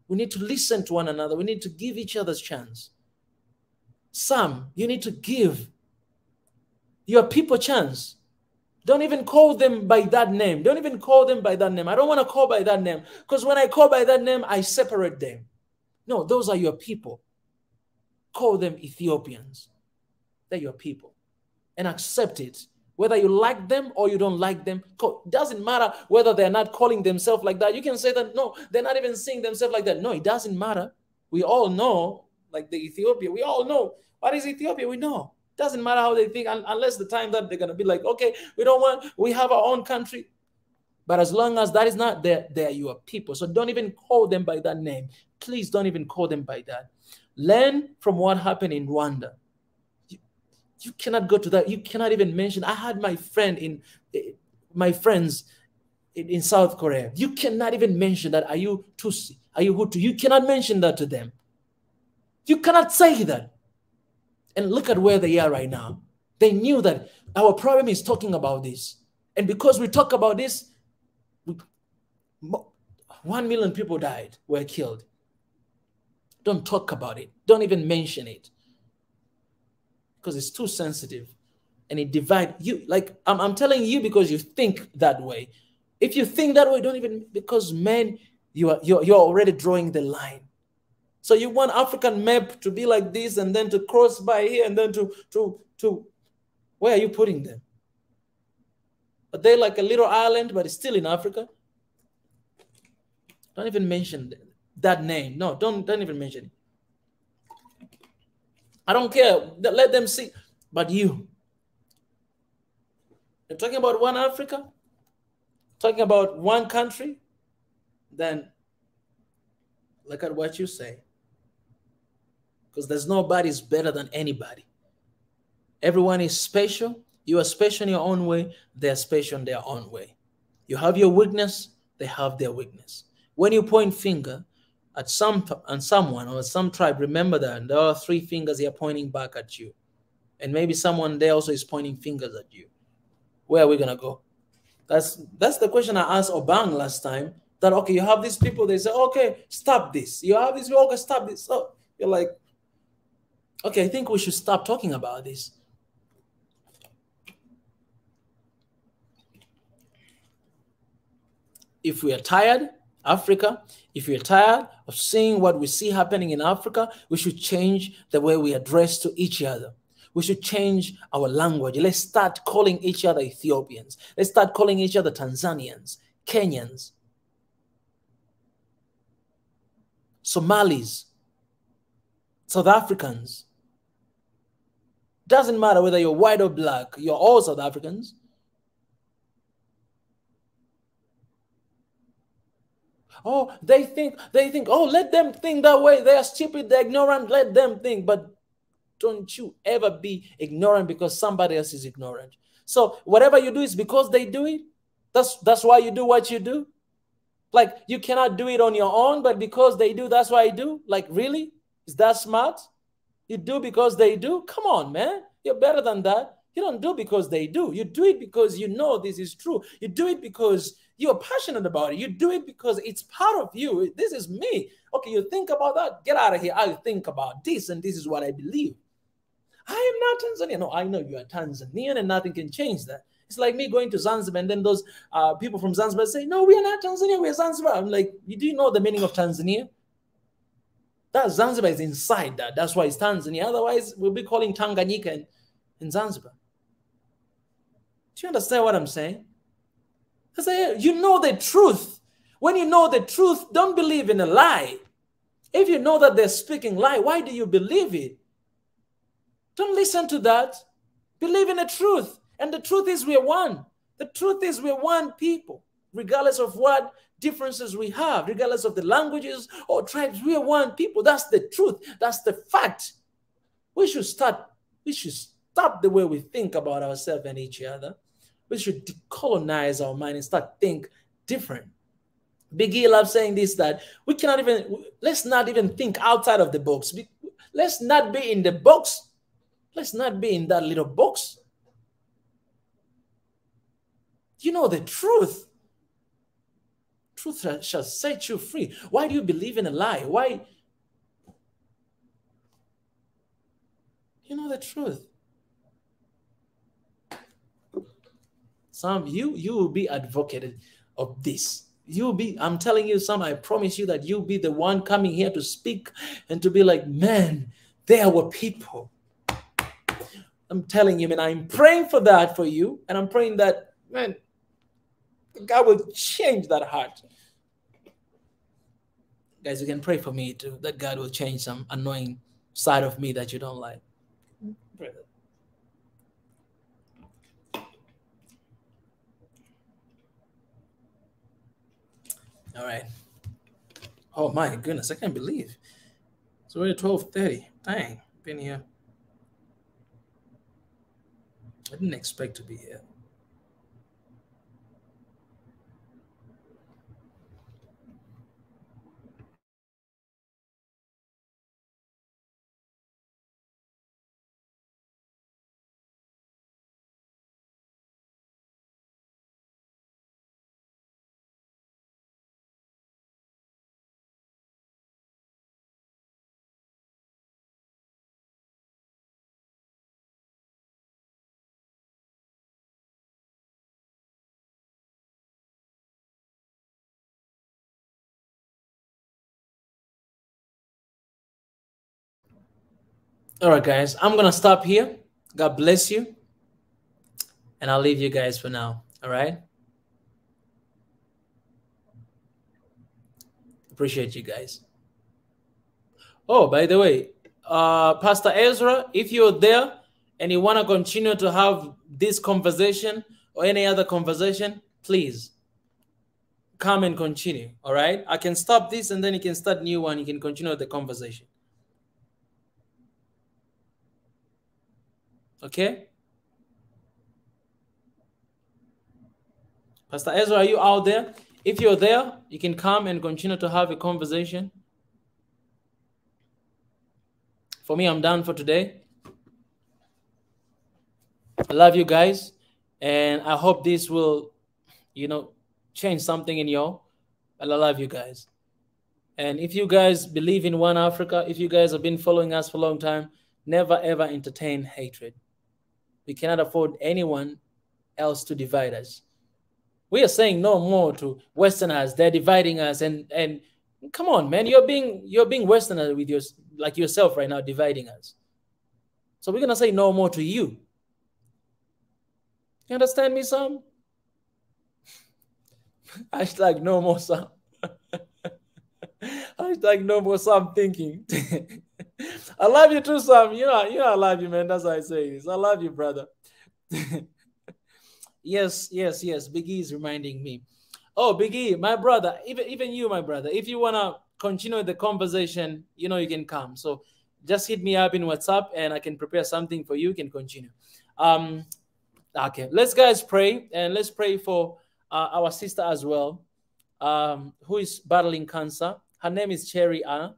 We need to listen to one another. We need to give each other's chance. Sam, you need to give your people chance. Don't even call them by that name. Don't even call them by that name. I don't want to call by that name because when I call by that name, I separate them. No, those are your people. Call them Ethiopians. They're your people. And accept it. Whether you like them or you don't like them, it doesn't matter whether they're not calling themselves like that. You can say that, no, they're not even seeing themselves like that. No, it doesn't matter. We all know, like the Ethiopia, we all know. What is Ethiopia? We know. Doesn't matter how they think, unless the time that they're going to be like, okay, we have our own country. But as long as that is not there, they are your people. So don't even call them by that name. Please don't even call them by that. Learn from what happened in Rwanda. You cannot go to that. You cannot even mention. I had my friends in South Korea. You cannot even mention that. Are you Tutsi? Are you Hutu? You cannot mention that to them. You cannot say that. And look at where they are right now. They knew that our problem is talking about this. And because we talk about this, 1 million people died, were killed. Don't talk about it. Don't even mention it because it's too sensitive and it divides you. Like I'm telling you because you think that way. If you think that way, don't even, because man, you're already drawing the line. So you want African map to be like this and then to cross by here and then to where are you putting them? Are they like a little island, but it's still in Africa? Don't even mention that name. No, don't even mention it. I don't care. Let them see. But you're talking about one Africa, talking about one country, then look at what you say. Because there's nobody's better than anybody. Everyone is special. You are special in your own way. They're special in their own way. You have your weakness. They have their weakness. When you point finger at someone or some tribe, remember that there are 3 fingers here pointing back at you. And maybe someone there also is pointing fingers at you. Where are we going to go? That's the question I asked Obang last time. That, okay, you have these people, they say, okay, stop this. You have these people, okay, stop this. So you're like, okay, I think we should stop talking about this. If we are tired, Africa, if we are tired of seeing what we see happening in Africa, we should change the way we address to each other. We should change our language. Let's start calling each other Ethiopians. Let's start calling each other Tanzanians, Kenyans, Somalis, South Africans. Doesn't matter whether you're white or black, you're all South Africans. Oh, they think, oh, let them think that way. They are stupid, they're ignorant, let them think. But don't you ever be ignorant because somebody else is ignorant. So whatever you do is because they do it. That's why you do what you do. Like, you cannot do it on your own, but because they do, that's why you do. Like, really? Is that smart? You do because they do? Come on, man. You're better than that. You don't do because they do. You do it because you know this is true. You do it because you're passionate about it. You do it because it's part of you. This is me. Okay, you think about that? Get out of here. I think about this, and this is what I believe. I am not Tanzanian. No, I know you are Tanzanian, and nothing can change that. It's like me going to Zanzibar, and then those people from Zanzibar say, no, we are not Tanzania, we are Zanzibar. I'm like, do you know the meaning of Tanzania? That Zanzibar is inside that. That's why it's Tanzania. Otherwise, we'll be calling Tanganyika in Zanzibar. Do you understand what I'm saying? I say, you know the truth. When you know the truth, don't believe in a lie. If you know that they're speaking lie, why do you believe it? Don't listen to that. Believe in the truth. And the truth is we're one. The truth is we're one people, regardless of what differences we have, regardless of the languages or tribes. We are one people. That's the truth. That's the fact. We should stop the way we think about ourselves and each other. We should decolonize our mind and start think different. Biggie loves saying this, that let's not even think outside of the box. Let's not be in the box. Let's not be in that little box. You know the truth. Truth shall set you free. Why do you believe in a lie? Why? You know the truth. Some of you will be advocated of this. You'll be, I'm telling you, I promise you that you'll be the one coming here to speak and to be like, man, there were people. I'm telling you, man, I'm praying for that for you. And I'm praying that, man, God will change that heart. Guys, you can pray for me too, that God will change some annoying side of me that you don't like. Pray that. All right. Oh my goodness, I can't believe it's already 12:30. Dang, been here. I didn't expect to be here. All right, guys, I'm gonna stop here. God bless you, and I'll leave you guys for now. All right. Appreciate you guys. Oh, by the way, Pastor Ezra, if you're there and you want to continue to have this conversation or any other conversation, please come and continue. All right. I can stop this and then you can start new one. You can continue the conversation. Okay. Pastor Ezra, are you out there? If you're there, you can come and continue to have a conversation. For me, I'm done for today. I love you guys. And I hope this will, change something in y'all. I love you guys. And if you guys believe in one Africa, if you guys have been following us for a long time, never ever entertain hatred. We cannot afford anyone else to divide us. We are saying no more to Westerners. They're dividing us, and come on, man, you're being Westerner with yourself right now, dividing us. So we're gonna say no more to you. You understand me, Sam? Hashtag no more Sam. Hashtag no more Sam thinking. I love you too, Sam. I love you, man. That's why I say this. I love you, brother. Yes. Biggie is reminding me. Oh, Biggie, my brother, even you, my brother, if you want to continue the conversation, you can come. So just hit me up in WhatsApp and I can prepare something for you. You can continue. Okay, let's guys pray, and let's pray for our sister as well, who is battling cancer. Her name is Cherry Anna.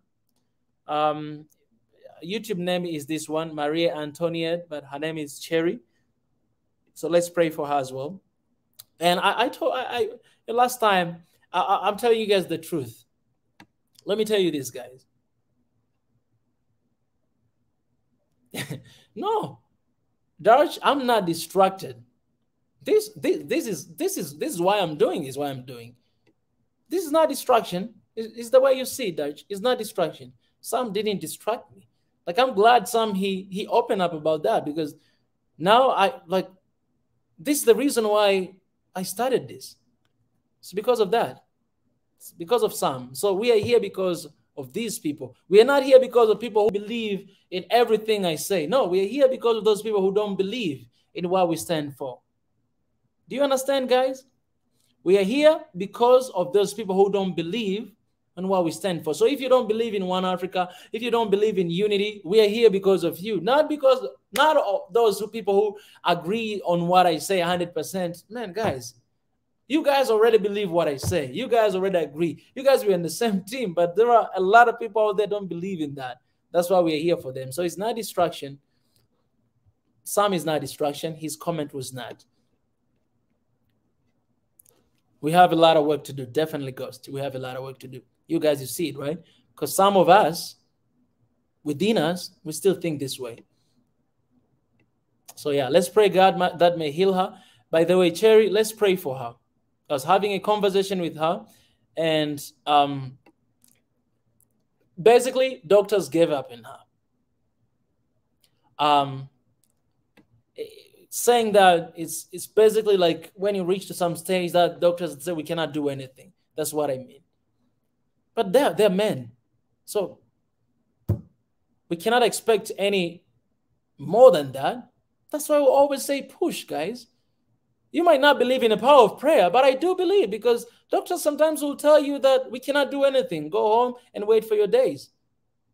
YouTube name is this one, Maria Antoniette, but her name is Cherry. So let's pray for her as well. And I told last time, I'm telling you guys the truth. Let me tell you this, guys. No, Darch, I'm not distracted. This is why I'm doing this. Why I'm doing. This is not distraction. It's the way you see it, Darch. It's not distraction. Sam didn't distract me. Like, I'm glad Sam he opened up about that, because now this is the reason why I started this. It's because of that. It's because of Sam. So we are here because of these people. We are not here because of people who believe in everything I say. No, we are here because of those people who don't believe in what we stand for. Do you understand, guys? We are here because of those people who don't believe in what we stand for. So if you don't believe in one Africa, if you don't believe in unity, we are here because of you. Not those people who agree on what I say 100%. Man, guys, you guys already believe what I say. You guys already agree. You guys were in the same team, but there are a lot of people out there don't believe in that. That's why we are here for them. So it's not distraction. Sam is not distraction. His comment was not. We have a lot of work to do. Definitely, Ghost. We have a lot of work to do. You guys, you see it, right? Because some of us, within us, we still think this way. So yeah, let's pray God that may heal her. By the way, Cherry, let's pray for her. I was having a conversation with her, and basically, doctors gave up in her. Saying that it's basically like when you reach to some stage that doctors say we cannot do anything. That's what I mean. But they're men. So we cannot expect any more than that. That's why we always say push, guys. You might not believe in the power of prayer, but I do believe, because doctors sometimes will tell you that we cannot do anything. Go home and wait for your days.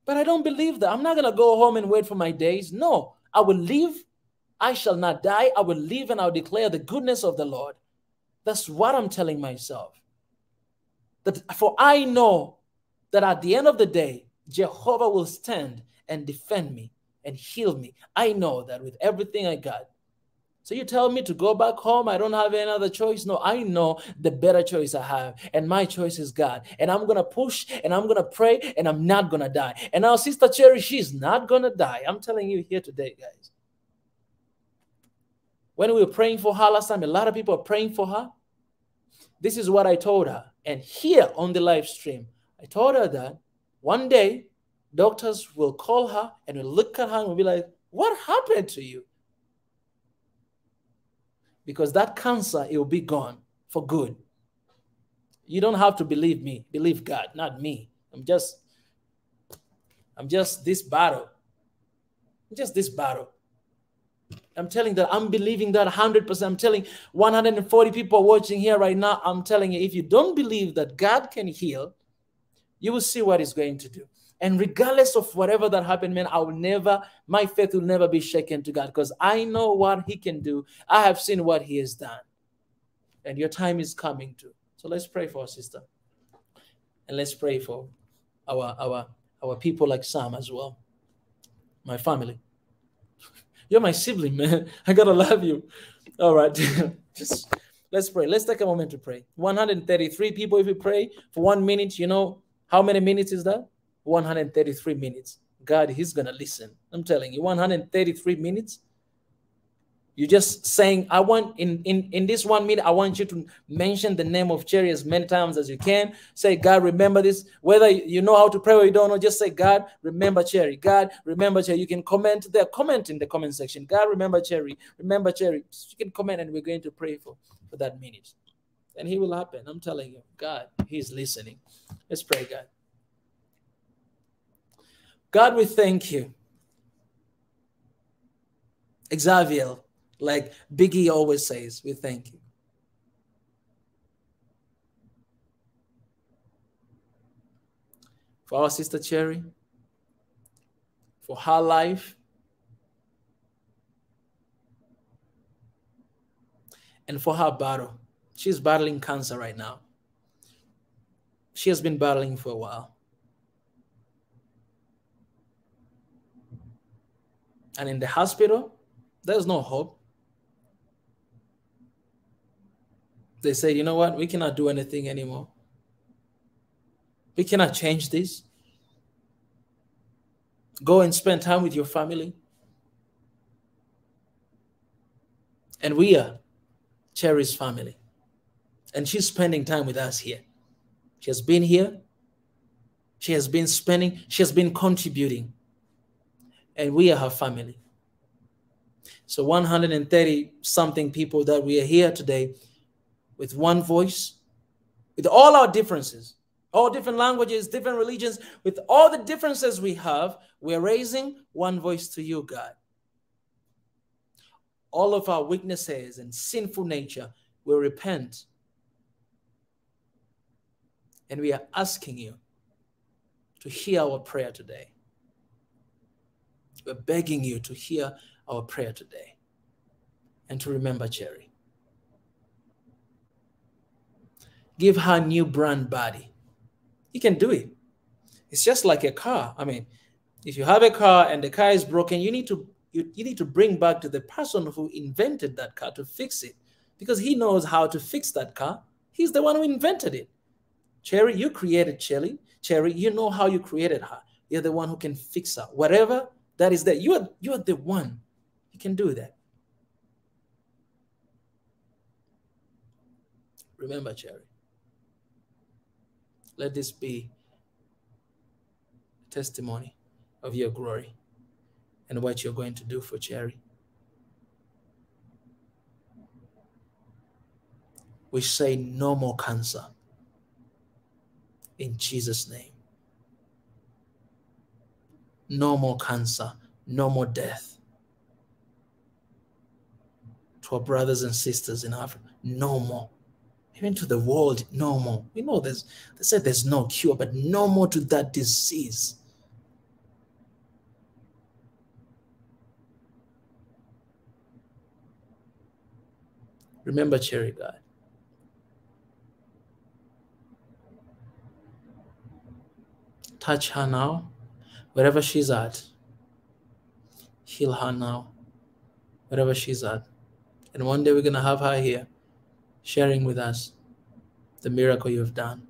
But I don't believe that. I'm not going to go home and wait for my days. No, I will live. I shall not die. I will live and I'll declare the goodness of the Lord. That's what I'm telling myself. For I know that at the end of the day, Jehovah will stand and defend me and heal me. I know that with everything I got. So you tell me to go back home, I don't have any other choice? No, I know the better choice I have, and my choice is God. And I'm going to push, and I'm going to pray, and I'm not going to die. And now Sister Cherry, she's not going to die. I'm telling you here today, guys. When we were praying for her last time, a lot of people are praying for her. This is what I told her. And here on the live stream, I told her that one day Doctors will call her and will look at her and will be like, what happened to you? Because that cancer, it will be gone for good. You don't have to believe me. Believe God, not me. I'm just this battle. Just this battle. I'm telling that I'm believing that 100%. I'm telling 140 people watching here right now. I'm telling you, if you don't believe that God can heal, you will see what he's going to do. And regardless of whatever that happened, man, my faith will never be shaken to God, because I know what he can do. I have seen what he has done. And your time is coming too. So let's pray for our sister. And let's pray for our people like Sam as well. My family. You're my sibling, man. I gotta love you. All right. Just let's pray. Let's take a moment to pray. 133 people, if we pray for 1 minute, you know how many minutes is that? 133 minutes. God, he's gonna listen. I'm telling you, 133 minutes. You're just saying, I want in this 1 minute, I want you to mention the name of Cherry as many times as you can. Say, God, remember this. Whether you know how to pray or you don't know, just say, God, remember Cherry. God, remember Cherry. You can comment there. Comment in the comment section. God, remember Cherry. Remember Cherry. You can comment, and we're going to pray for that minute. And he will happen. I'm telling you, God, he's listening. Let's pray, God. God, we thank you. Xavier. Like Biggie always says, we thank you. For our sister Cherry, for her life, and for her battle. She's battling cancer right now. She has been battling for a while. And in the hospital, there's no hope. They say, you know what? We cannot do anything anymore. We cannot change this. Go and spend time with your family. And we are Cherry's family. And she's spending time with us here. She has been here. She has been spending. She has been contributing. And we are her family. So 130-something people that we are here today with one voice, with all our differences, all different languages, different religions, with all the differences we have, we're raising one voice to you, God. All of our weaknesses and sinful nature will repent. And we are asking you to hear our prayer today. We're begging you to hear our prayer today and to remember Cherry. Give her a new brand body. You can do it. It's just like a car. I mean, if you have a car and the car is broken, you need to bring back to the person who invented that car to fix it, because he knows how to fix that car. He's the one who invented it. Cherry, you created Cherry. Cherry, you know how you created her. You're the one who can fix her. Whatever that is there, you are the one. You can do that. Remember, Cherry. Let this be a testimony of your glory and what you're going to do for Cherry. We say no more cancer. In Jesus' name. No more cancer. No more death. To our brothers and sisters in Africa, no more. Even to the world, no more. We know they said there's no cure, but no more to that disease. Remember Cherry, God. Touch her now, wherever she's at. Heal her now, wherever she's at. And one day we're going to have her here, sharing with us the miracle you've done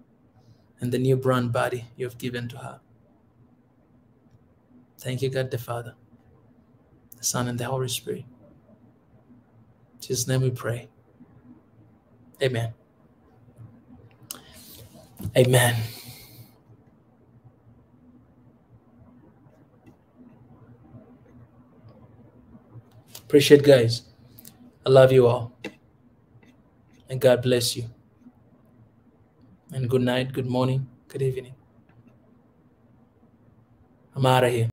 and the new brand body you've given to her. Thank you, God the Father, the Son, and the Holy Spirit. In Jesus' name we pray. Amen. Amen. Appreciate, guys. I love you all. And God bless you. And good night, good morning, good evening. I'm out of here.